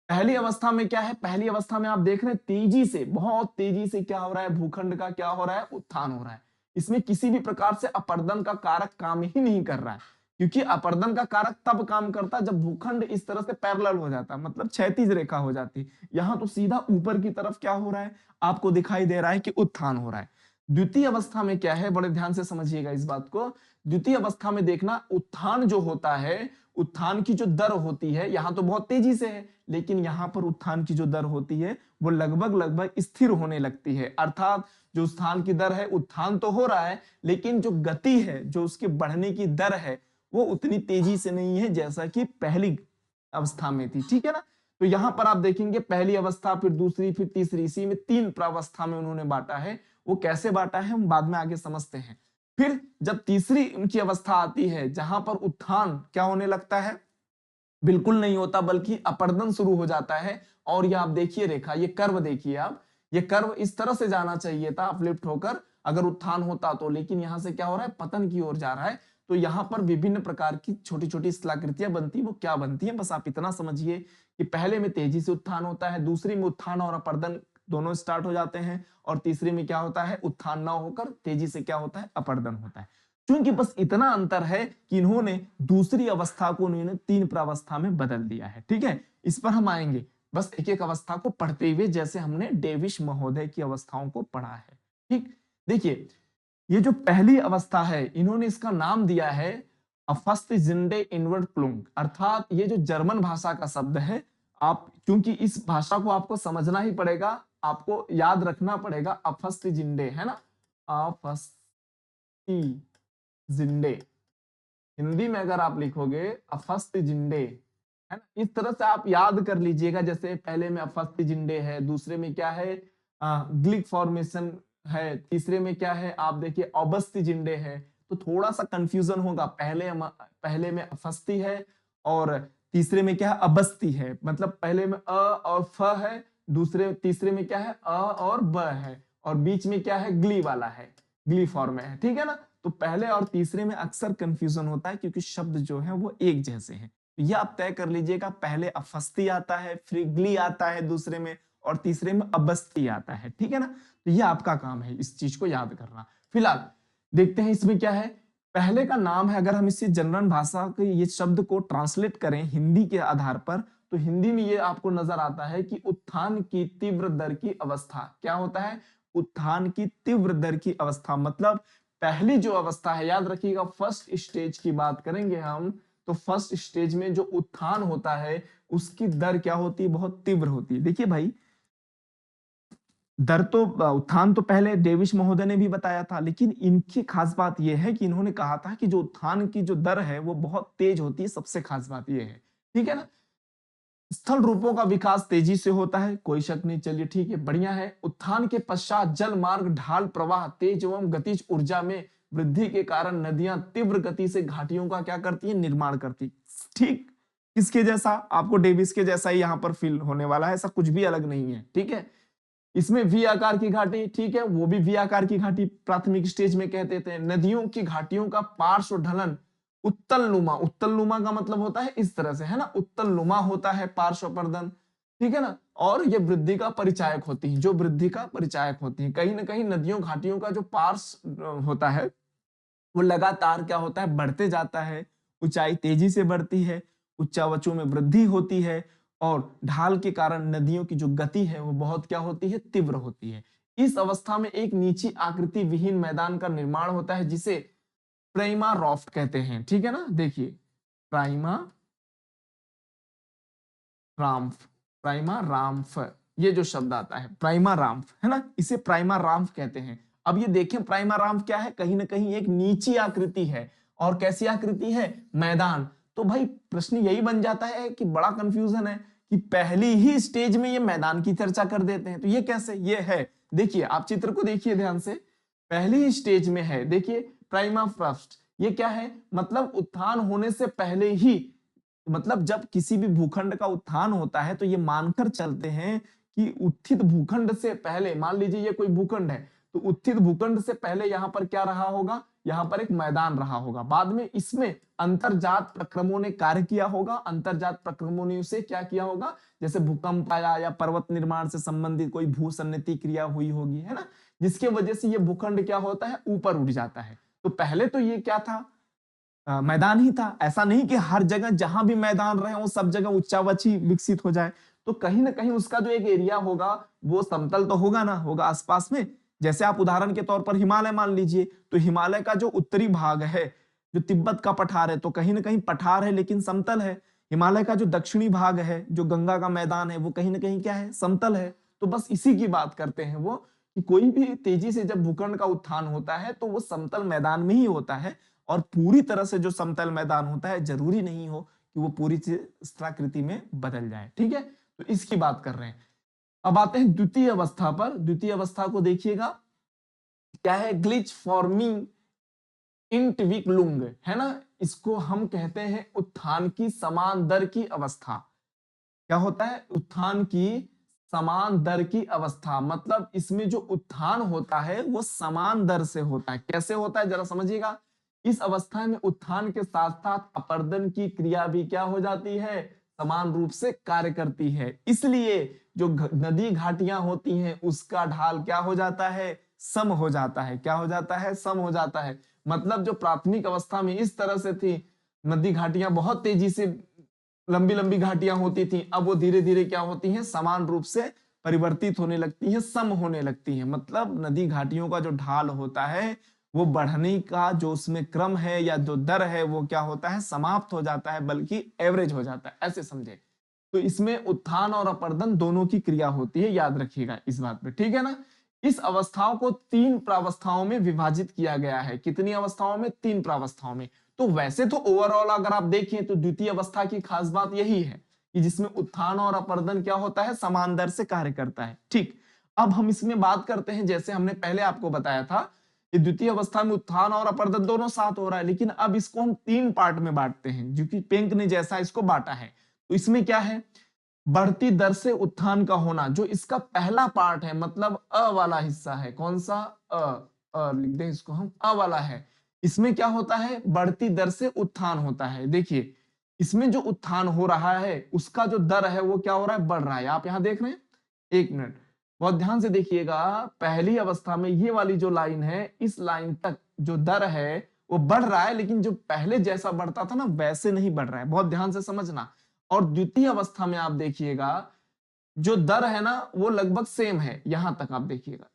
पहली अवस्था में क्या है, पहली अवस्था में आप देख रहे हैं तेजी से, बहुत तेजी से क्या हो रहा है, भूखंड का क्या हो रहा है, उत्थान हो रहा है। इसमें किसी भी प्रकार से अपर्दन का कारक काम ही नहीं कर रहा है। क्योंकि अपर्दन का कारक तब काम करता जब भूखंड इस तरह से पैरेलल हो जाता, मतलब क्षैतिज रेखा हो जाती। यहां तो सीधा ऊपर की तरफ क्या हो रहा है, आपको दिखाई दे रहा है कि उत्थान हो रहा है। द्वितीय अवस्था में क्या है, बड़े ध्यान से समझिएगा इस बात को। द्वितीय अवस्था में देखना, उत्थान जो होता है, उत्थान की जो दर होती है, यहां तो बहुत तेजी से है, लेकिन यहां पर उत्थान की जो दर होती है वो लगभग लगभग स्थिर होने लगती है। अर्थात जो उत्थान की दर है, उत्थान तो हो रहा है, लेकिन जो गति है, जो उसके बढ़ने की दर है, वो उतनी तेजी से नहीं है जैसा कि पहली अवस्था में थी। ठीक है ना। तो यहां पर आप देखेंगे पहली अवस्था, फिर दूसरी, फिर तीसरी, इसी में 3 प्रावस्था में उन्होंने बांटा है। वो कैसे बांटा है हम बाद में आगे समझते हैं। फिर जब तीसरी उनकी अवस्था आती है जहां पर उत्थान क्या होने लगता है, बिल्कुल नहीं होता, बल्कि अपर्दन शुरू हो जाता है। और ये आप देखिए रेखा, ये कर्व देखिए आप, ये कर्व इस तरह से जाना चाहिए था अपलिफ्ट होकर अगर उत्थान होता तो, लेकिन यहां से क्या हो रहा है, पतन की ओर जा रहा है। तो यहां पर विभिन्न प्रकार की छोटी छोटी स्थलाकृतियां बनती, वो क्या बनती है, बस आप इतना समझिए कि पहले में तेजी से उत्थान होता है, दूसरी में उत्थान और अपर्दन दोनों स्टार्ट हो जाते हैं, और तीसरी में क्या होता है, उत्थान ना होकर तेजी से क्या होता है, अपर्दन होता है। क्योंकि बस इतना अंतर है कि इन्होंने दूसरी अवस्था को उन्होंने 3 प्रावस्था में बदल दिया है। ठीक है, इस पर हम आएंगे, बस एक एक अवस्था को पढ़ते हुए, जैसे हमने डेविस महोदय की अवस्थाओं को पढ़ा है। ठीक, देखिए ये जो पहली अवस्था है, इन्होंने इसका नाम दिया है अफस्त जिंडे इनवर्ड प्लुंग, अर्थात ये जो जर्मन भाषा का शब्द है, आप क्योंकि इस भाषा को आपको समझना ही पड़ेगा, आपको याद रखना पड़ेगा, अफस्त जिंडे है ना, अफस्ती जिंडे, हिंदी में अगर आप लिखोगे अफस्त जिंडे, है ना, इस तरह से आप याद कर लीजिएगा। जैसे पहले में अफस्त जिंडे है, दूसरे में क्या है, ग्लिक फॉर्मेशन है, तीसरे में क्या है, आप देखिए औबस्ती जिंडे है। तो थोड़ा सा कंफ्यूजन होगा, पहले में अफस्ती है और तीसरे में क्या है, अबस्ती है, मतलब पहले में अ और फ है, दूसरे तीसरे में क्या है, अ और ब है, और बीच में क्या है, ग्ली वाला है, ग्ली फॉर्म में है। ठीक है ना। तो पहले और तीसरे में अक्सर कंफ्यूजन होता है क्योंकि शब्द जो है वो एक जैसे हैं। तो ये आप तय कर लीजिएगा, पहले अफस्ती आता है, फिर ग्ली आता है दूसरे में, और तीसरे में अबस्ती आता है। ठीक है ना। तो ये आपका काम है इस चीज को याद करना। फिलहाल देखते हैं इसमें क्या है। पहले का नाम है, अगर हम इसे जनरल भाषा के ये शब्द को ट्रांसलेट करें हिंदी के आधार पर, तो हिंदी में ये आपको नजर आता है कि उत्थान की तीव्र दर की अवस्था। क्या होता है, उत्थान की तीव्र दर की अवस्था, मतलब पहली जो अवस्था है, याद रखिएगा फर्स्ट स्टेज की बात करेंगे हम, तो फर्स्ट स्टेज में जो उत्थान होता है उसकी दर क्या होती है, बहुत तीव्र होती है। देखिए भाई, दर तो उत्थान तो पहले डेविस महोदय ने भी बताया था, लेकिन इनकी खास बात यह है कि इन्होंने कहा था कि जो उत्थान की जो दर है वो बहुत तेज होती है, सबसे खास बात यह है। ठीक है ना। स्थल रूपों का विकास तेजी से होता है, कोई शक नहीं, चलिए ठीक है, बढ़िया है। उत्थान के पश्चात जल मार्ग ढाल प्रवाह तेज एवं गतिज ऊर्जा में वृद्धि के कारण नदियां तीव्र गति से घाटियों का क्या करती है, निर्माण करती। ठीक, किसके जैसा, आपको डेविस के जैसा ही यहां पर फील होने वाला है, ऐसा कुछ भी अलग नहीं है। ठीक है, इसमें वी आकार की घाटी, ठीक है, वो भी वी आकार की घाटी प्राथमिक स्टेज में कहते थे। नदियों की घाटियों का पार्श्व ढलन उत्तल नुमा, उत्तल नुमा का मतलब होता है इस तरह से, है ना, उत्तल नुमा होता है पार्श्व पर्दन। ठीक है ना। और ये वृद्धि का परिचायक होती है, जो वृद्धि का परिचायक होती है। कहीं ना कहीं नदियों घाटियों का जो पार्श्व होता है वो लगातार क्या होता है, बढ़ते जाता है, ऊंचाई तेजी से बढ़ती है, उच्चावचों में वृद्धि होती है, और ढाल के कारण नदियों की जो गति है वो बहुत क्या होती है, तीव्र होती है। इस अवस्था में एक नीची आकृति विहीन मैदान का निर्माण होता है जिसे प्राइमा रॉफ्ट कहते हैं। ठीक है ना, देखिए प्राइमा राम्फ, प्राइमा राम्फ, ये जो शब्द आता है प्राइमा राम्फ, है ना, इसे प्राइमा राम्फ कहते हैं। अब ये देखें प्राइमा राम्फ क्या है, कहीं ना कहीं एक नीची आकृति है, और कैसी आकृति है, मैदान। तो भाई प्रश्न यही बन जाता है कि बड़ा कंफ्यूजन है कि पहली ही स्टेज में ये मैदान की चर्चा कर देते हैं, तो ये कैसे, ये है, देखिए आप चित्र को देखिए ध्यान से, पहली ही स्टेज में है, देखिए प्राइमा फर्स्ट, ये क्या है, मतलब उत्थान होने से पहले ही, मतलब जब किसी भी भूखंड का उत्थान होता है तो ये मानकर चलते हैं कि उत्थित भूखंड से पहले, मान लीजिए ये कोई भूखंड है, तो उत्थित भूखंड से पहले यहाँ पर क्या रहा होगा, यहाँ पर एक मैदान रहा होगा, बाद में इसमें अंतरजात प्रक्रमों ने कार्य किया होगा, अंतरजात प्रक्रमों ने उसे क्या किया होगा, जैसे भूकंप आया या पर्वत निर्माण से संबंधित कोई भूसन्नति क्रिया हुई होगी, है ना, जिसके वजह से ये भूखंड क्या होता है, ऊपर उठ जाता है। तो पहले तो ये क्या था, मैदान ही था। ऐसा नहीं कि हर जगह जहां भी मैदान रहे वो सब जगह उच्चावच ही विकसित हो जाए। तो कहीं ना कहीं उसका जो एक एरिया होगा वो समतल तो होगा ना, होगा आसपास में। जैसे आप उदाहरण के तौर पर हिमालय मान लीजिए, तो हिमालय का जो उत्तरी भाग है, जो तिब्बत का पठार है, तो कहीं ना कहीं पठार है लेकिन समतल है। हिमालय का जो दक्षिणी भाग है, जो गंगा का मैदान है, वो कहीं ना कहीं क्या है, समतल है। तो बस इसी की बात करते हैं वो, कि कोई भी तेजी से जब भूखंड का उत्थान होता है तो वो समतल मैदान में ही होता है। और पूरी तरह से जो समतल मैदान होता है जरूरी नहीं हो कि वो पूरी चित्राकृति में बदल जाए। ठीक है, तो इसकी बात कर रहे हैं। अब आते हैं द्वितीय अवस्था पर। द्वितीय अवस्था को देखिएगा, क्या है, ग्लिच फॉर्मिंग इंटविक्लुंग, है ना। इसको हम कहते हैं उत्थान की समान दर की अवस्था। क्या होता है, उत्थान की समान दर की अवस्था, मतलब इसमें जो उत्थान होता है वो समान दर से होता है। कैसे होता है जरा समझिएगा। इस अवस्था में उत्थान के साथ साथ अपर्दन की क्रिया भी क्या हो जाती है, समान रूप से कार्य करती है। इसलिए जो नदी घाटियां होती हैं उसका ढाल क्या हो जाता है, सम हो जाता है। क्या हो जाता है, सम हो जाता है। मतलब जो प्राथमिक अवस्था में इस तरह से थी, नदी घाटियां बहुत तेजी से लंबी लंबी घाटियां होती थी, अब वो धीरे धीरे क्या होती हैं, समान रूप से परिवर्तित होने लगती हैं, सम होने लगती हैं। मतलब नदी घाटियों का जो ढाल होता है वो बढ़ने का जो उसमें क्रम है या जो दर है वो क्या होता है, समाप्त हो जाता है, बल्कि एवरेज हो जाता है, ऐसे समझे। तो इसमें उत्थान और अपर्दन दोनों की क्रिया होती है, याद रखिएगा इस बात पे, ठीक है ना। इस अवस्थाओं को तीन प्रावस्थाओं में विभाजित किया गया है। कितनी अवस्थाओं में, तीन प्रावस्थाओं में। तो वैसे तो ओवरऑल अगर आप देखें तो द्वितीय अवस्था की खास बात यही है कि जिसमें उत्थान और अपर्दन क्या होता है, समान दर से कार्य करता है। ठीक, अब हम इसमें बात करते हैं, जैसे हमने पहले आपको बताया था कि द्वितीय अवस्था में उत्थान और अपर्दन दोनों साथ हो रहा है, लेकिन अब इसको हम तीन पार्ट में बांटते हैं, जो कि पेंक ने जैसा इसको बांटा है। तो इसमें क्या है, बढ़ती दर से उत्थान का होना, जो इसका पहला पार्ट है, मतलब अ वाला हिस्सा है। कौन सा, लिख दें इसको हम, अ वाला है। इसमें क्या होता है, बढ़ती दर से उत्थान होता है। देखिए इसमें जो उत्थान हो रहा है उसका जो दर है वो क्या हो रहा है, बढ़ रहा है। आप यहां देख रहे हैं, एक मिनट बहुत ध्यान से देखिएगा। पहली अवस्था में ये वाली जो लाइन है, इस लाइन तक जो दर है वो बढ़ रहा है, लेकिन जो पहले जैसा बढ़ता था ना वैसे नहीं बढ़ रहा है, बहुत ध्यान से समझना। और द्वितीय अवस्था में आप देखिएगा जो दर है ना वो लगभग सेम है। यहां तक आप देखिएगा,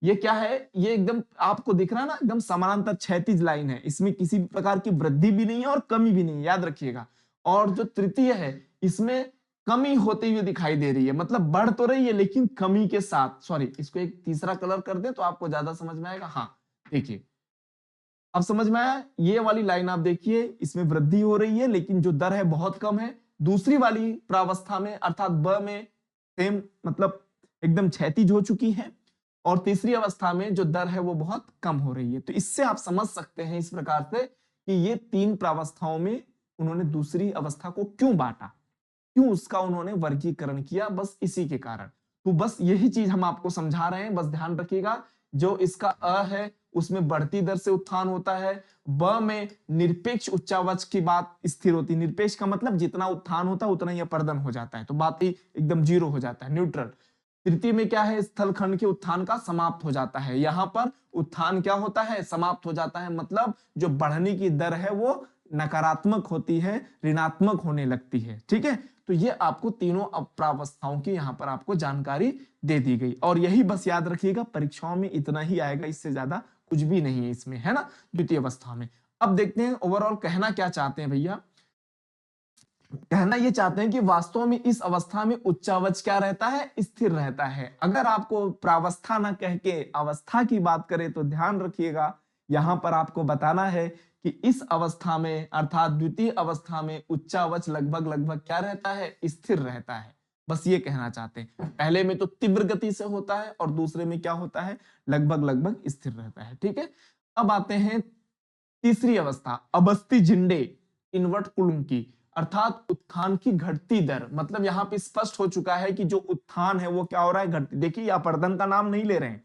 ये क्या है, ये एकदम आपको दिख रहा है ना, एकदम समानांतर क्षैतिज लाइन है। इसमें किसी भी प्रकार की वृद्धि भी नहीं है और कमी भी नहीं है, याद रखिएगा। और जो तृतीय है इसमें कमी होती हुई दिखाई दे रही है, मतलब बढ़ तो रही है लेकिन कमी के साथ। सॉरी, इसको एक तीसरा कलर कर दे तो आपको ज्यादा समझ में आएगा। हाँ देखिए, अब समझ में आया। ये वाली लाइन आप देखिए, इसमें वृद्धि हो रही है लेकिन जो दर है बहुत कम है। दूसरी वाली प्रावस्था में अर्थात ब में सेम, मतलब एकदम क्षैतिज हो चुकी है। और तीसरी अवस्था में जो दर है वो बहुत कम हो रही है। तो इससे आप समझ सकते हैं इस प्रकार से कि ये तीन प्रावस्थाओं में उन्होंने दूसरी अवस्था को क्यों बांटा, क्यों उसका उन्होंने वर्गीकरण किया, बस इसी के कारण। तो बस यही चीज हम आपको समझा रहे हैं, बस ध्यान रखिएगा। जो इसका अ है उसमें बढ़ती दर से उत्थान होता है। ब में निरपेक्ष उच्चावच की बात स्थिर होती है। निरपेक्ष का मतलब जितना उत्थान होता है उतना ही अपर्दन हो जाता है, तो बात ही एकदम जीरो हो जाता है, न्यूट्रल। तृतीय में क्या है, स्थल खंड के उत्थान का समाप्त हो जाता है। यहां पर उत्थान क्या होता है, समाप्त हो जाता है, मतलब जो बढ़ने की दर है वो नकारात्मक होती है, ऋणात्मक होने लगती है। ठीक है, तो ये आपको तीनों अप्रावस्थाओं की यहां पर आपको जानकारी दे दी गई। और यही बस याद रखिएगा, परीक्षाओं में इतना ही आएगा, इससे ज्यादा कुछ भी नहीं है इसमें, है ना, द्वितीय अवस्था में। अब देखते हैं ओवरऑल कहना क्या चाहते हैं भैया। कहना ये चाहते हैं कि वास्तव में इस अवस्था में उच्चावच क्या रहता है, स्थिर रहता है। अगर आपको प्रावस्था ना कह के अवस्था की बात करें तो ध्यान रखिएगा, यहां पर आपको बताना है कि इस अवस्था में अर्थात द्वितीय अवस्था में उच्चावच लगभग लगभग क्या रहता है, स्थिर रहता है। बस ये कहना चाहते हैं। पहले में तो तीव्र गति से होता है और दूसरे में क्या होता है, लगभग लगभग स्थिर रहता है। ठीक है, अब आते हैं तीसरी अवस्था, अबस्ती झिंडे इनवर्ट कुलुम की, अर्थात उत्थान की घटती दर। मतलब यहां पे स्पष्ट हो चुका है कि जो उत्थान है वो क्या हो रहा है, घटती। देखिए अपर्दन का नाम नहीं ले रहे हैं,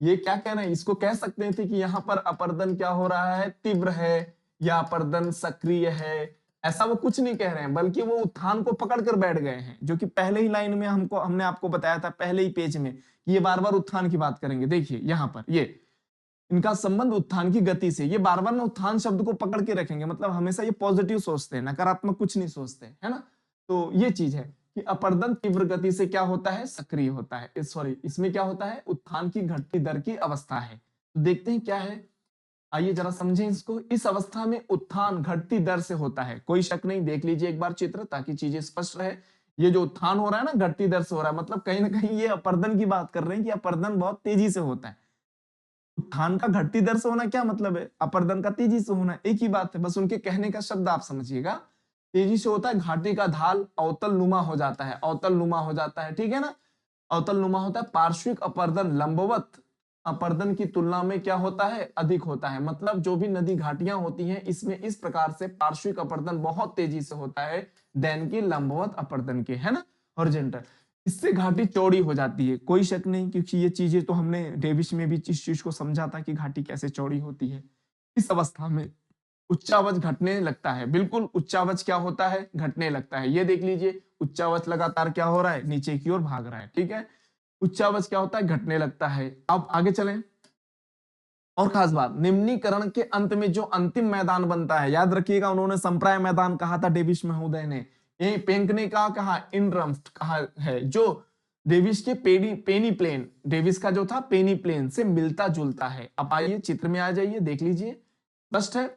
ये क्या कह रहे हैं, इसको कह सकते थे कि यहाँ पर अपर्दन क्या हो रहा है, तीव्र है, या अपर्दन सक्रिय है। ऐसा वो कुछ नहीं कह रहे हैं, बल्कि वो उत्थान को पकड़ कर बैठ गए हैं, जो कि पहले ही लाइन में हमने आपको बताया था, पहले ही पेज में, कि ये बार बार उत्थान की बात करेंगे। देखिए यहाँ पर ये इनका संबंध उत्थान की गति से। ये बार-बार ना उत्थान शब्द को पकड़ के रखेंगे, मतलब हमेशा ये पॉजिटिव सोचते हैं, नकारात्मक कुछ नहीं सोचते, है ना? तो ये चीज है कि अपर्दन तीव्र गति से क्या होता है? सक्रिय होता है। सॉरी, इसमें क्या होता है? उत्थान की घटती दर की अवस्था है। तो देखते हैं क्या है, आइए जरा समझें इसको। इस अवस्था में उत्थान घटती दर से होता है, कोई शक नहीं। देख लीजिए एक बार चित्र, ताकि चीजें स्पष्ट रहे। ये जो उत्थान हो रहा है ना, घटती दर से हो रहा है, मतलब कहीं ना कहीं ये अपर्दन की बात कर रहे हैं कि अपर्दन बहुत तेजी से होता है। उत्थान का घटती दर से होना क्या मतलब है? अपर्दन का तेजी से होना, एक ही बात है। बस उनके कहने का शब्द आप समझिएगा। तेजी से होता है, घाटी का ढाल अवतल नुमा हो जाता है, अवतल नुमा हो जाता है, ठीक है ना? अवतल नुमा होता है। पार्श्विक अपर्दन लंबवत अपर्दन की तुलना में क्या होता है? अधिक होता है। मतलब जो भी नदी घाटियां होती हैं, इसमें इस प्रकार से पार्श्विक अपर्दन बहुत तेजी से होता है देन के लंबवत अपर्दन के, है ना, हॉरिजॉन्टल। इससे घाटी चौड़ी हो जाती है, कोई शक नहीं, क्योंकि ये चीजें तो हमने डेविस में भी इस चीज को समझा था कि घाटी कैसे चौड़ी होती है। इस अवस्था में उच्चावच घटने लगता है। बिल्कुल, उच्चावच क्या होता है? घटने लगता है। ये देख लीजिए, उच्चावच लगातार क्या हो रहा है? नीचे की ओर भाग रहा है, ठीक है। उच्चावच क्या होता है? घटने लगता है। अब आगे चलें। और खास बात, निम्नीकरण के अंत में जो अंतिम मैदान बनता है, याद रखिएगा, उन्होंने संप्राय मैदान कहा था डेविस महोदय ने, यही पेंक ने कहा इनरम्फ्ट कहा है, जो डेविस के पेनी प्लेन, डेविस का जो था पेनी प्लेन से मिलता जुलता है। अब आइए चित्र में आ जाइए, देख लीजिए, स्पष्ट है।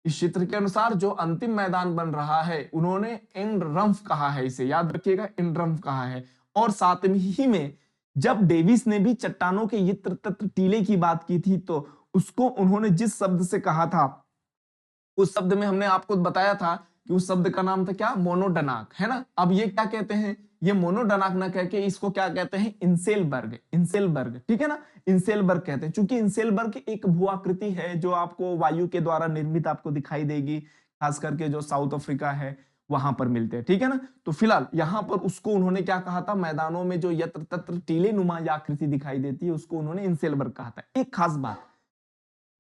इस चित्र के अनुसार जो अंतिम मैदान बन रहा है, उन्होंने इनरम्फ कहा है, इसे याद रखिएगा, इनरम्फ कहा है। और साथ ही में जब डेविस ने भी चट्टानों के यत्र तत्र टीले की बात की थी, तो उसको उन्होंने जिस शब्द से कहा था, उस शब्द में हमने आपको बताया था कि उस शब्द का नाम था क्या? मोनोडनाक, है ना। अब ये क्या कहते हैं? ये मोनोडनाक ना कह के इसको क्या कहते हैं? इंसेलबर्ग, इंसेलबर्ग, ठीक है ना, इंसेलबर्ग कहते हैं। चूंकि इंसेलबर्ग एक भूआकृति है जो आपको वायु के द्वारा निर्मित आपको दिखाई देगी, खास करके जो साउथ अफ्रीका है वहां पर मिलते हैं, ठीक है ना। तो फिलहाल यहाँ पर उसको उन्होंने क्या कहा था? मैदानों में जो यत्र तत्र टीले नुमा आकृति दिखाई देती है, उसको उन्होंने इंसेलबर्ग कहा था। एक खास बात,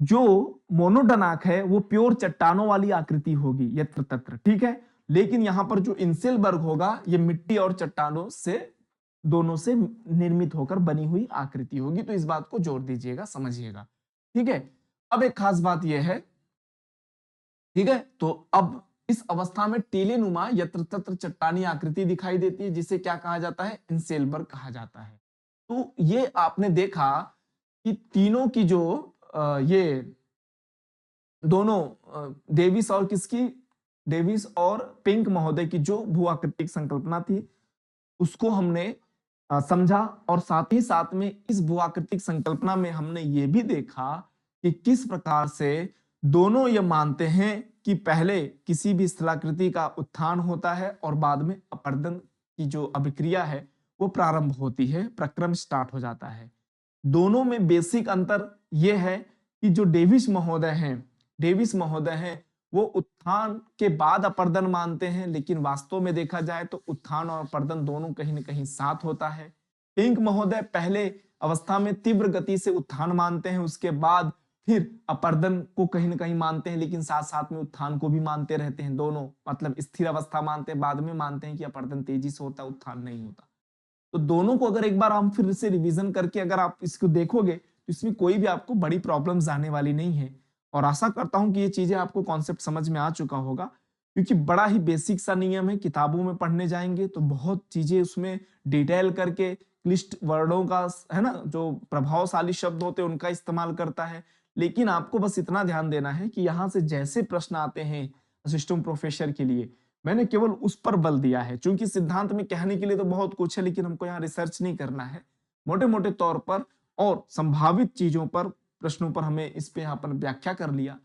जो मोनोडनाक है वो प्योर चट्टानों वाली आकृति होगी यत्र तत्र, ठीक है। लेकिन यहां पर जो इंसेलबर्ग होगा, ये मिट्टी और चट्टानों से, दोनों से निर्मित होकर बनी हुई आकृति होगी। तो इस बात को जोड़ दीजिएगा, समझिएगा, ठीक है। अब एक खास बात यह है, ठीक है, तो अब इस अवस्था में टीलेनुमा यत्र तत्र चट्टानी आकृति दिखाई देती है, जिसे क्या कहा जाता है? इंसेलबर्ग कहा जाता है। तो ये आपने देखा कि तीनों की जो ये दोनों डेविस और किसकी, डेविस और पिंक महोदय की जो भूआकृतिक संकल्पना थी, उसको हमने समझा। और साथ ही साथ में इस भूआकृतिक संकल्पना में हमने ये भी देखा कि किस प्रकार से दोनों ये मानते हैं कि पहले किसी भी स्थलाकृति का उत्थान होता है और बाद में अपर्दन की जो अभिक्रिया है वो प्रारंभ होती है, प्रक्रम स्टार्ट हो जाता है। दोनों में बेसिक अंतर यह है कि जो डेविस महोदय हैं वो उत्थान के बाद अपर्दन मानते हैं, लेकिन वास्तव में देखा जाए तो उत्थान और अपर्दन दोनों कहीं ना कहीं साथ होता है। पिंक महोदय पहले अवस्था में तीव्र गति से उत्थान मानते हैं, उसके बाद फिर अपर्दन को कहीं ना कहीं मानते हैं, लेकिन साथ साथ में उत्थान को भी मानते रहते हैं। दोनों मतलब स्थिर अवस्था मानते हैं, बाद में मानते हैं कि अपर्दन तेजी से होता है, उत्थान नहीं होता। तो दोनों को अगर एक बार हम फिर से रिवीजन करके अगर आप इसको देखोगे, तो इसमें कोई भी आपको बड़ी प्रॉब्लम्स आने वाली नहीं है। और आशा करता हूं कि ये चीजें आपको कॉन्सेप्ट समझ में आ चुका होगा, क्योंकि बड़ा ही बेसिक सा नियम है। किताबों में पढ़ने जाएंगे तो बहुत चीजें उसमें डिटेल करके, क्लिष्ट वर्डों का, है ना, जो प्रभावशाली शब्द होते हैं उनका इस्तेमाल करता है। लेकिन आपको बस इतना ध्यान देना है कि यहाँ से जैसे प्रश्न आते हैं असिस्टेंट प्रोफेसर के लिए, मैंने केवल उस पर बल दिया है। चूंकि सिद्धांत में कहने के लिए तो बहुत कुछ है, लेकिन हमको यहाँ रिसर्च नहीं करना है, मोटे मोटे तौर पर और संभावित चीजों पर, प्रश्नों पर हमें इस पे यहाँ पर व्याख्या कर लिया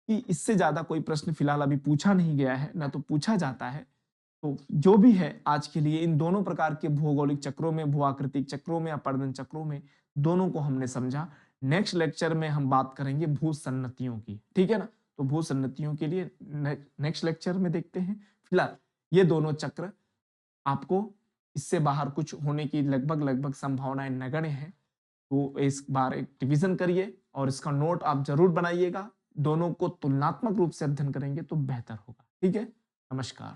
कि इससे ज्यादा कोई प्रश्न फिलहाल अभी पूछा नहीं गया है, ना तो पूछा जाता है। तो जो भी है आज के लिए, इन दोनों प्रकार के भौगोलिक चक्रों में, भूआकृतिक चक्रों में, अपर्दन चक्रों में, दोनों को हमने समझा। नेक्स्ट लेक्चर में हम बात करेंगे भूसन्नतियों की, ठीक है ना। तो भूसन्नतियों के लिए नेक्स्ट लेक्चर में देखते हैं। फिलहाल ये दोनों चक्र, आपको इससे बाहर कुछ होने की लगभग लगभग संभावनाएं नगण्य है। तो इस बार एक रिवीजन करिए और इसका नोट आप जरूर बनाइएगा। दोनों को तुलनात्मक रूप से अध्ययन करेंगे तो बेहतर होगा, ठीक है। नमस्कार।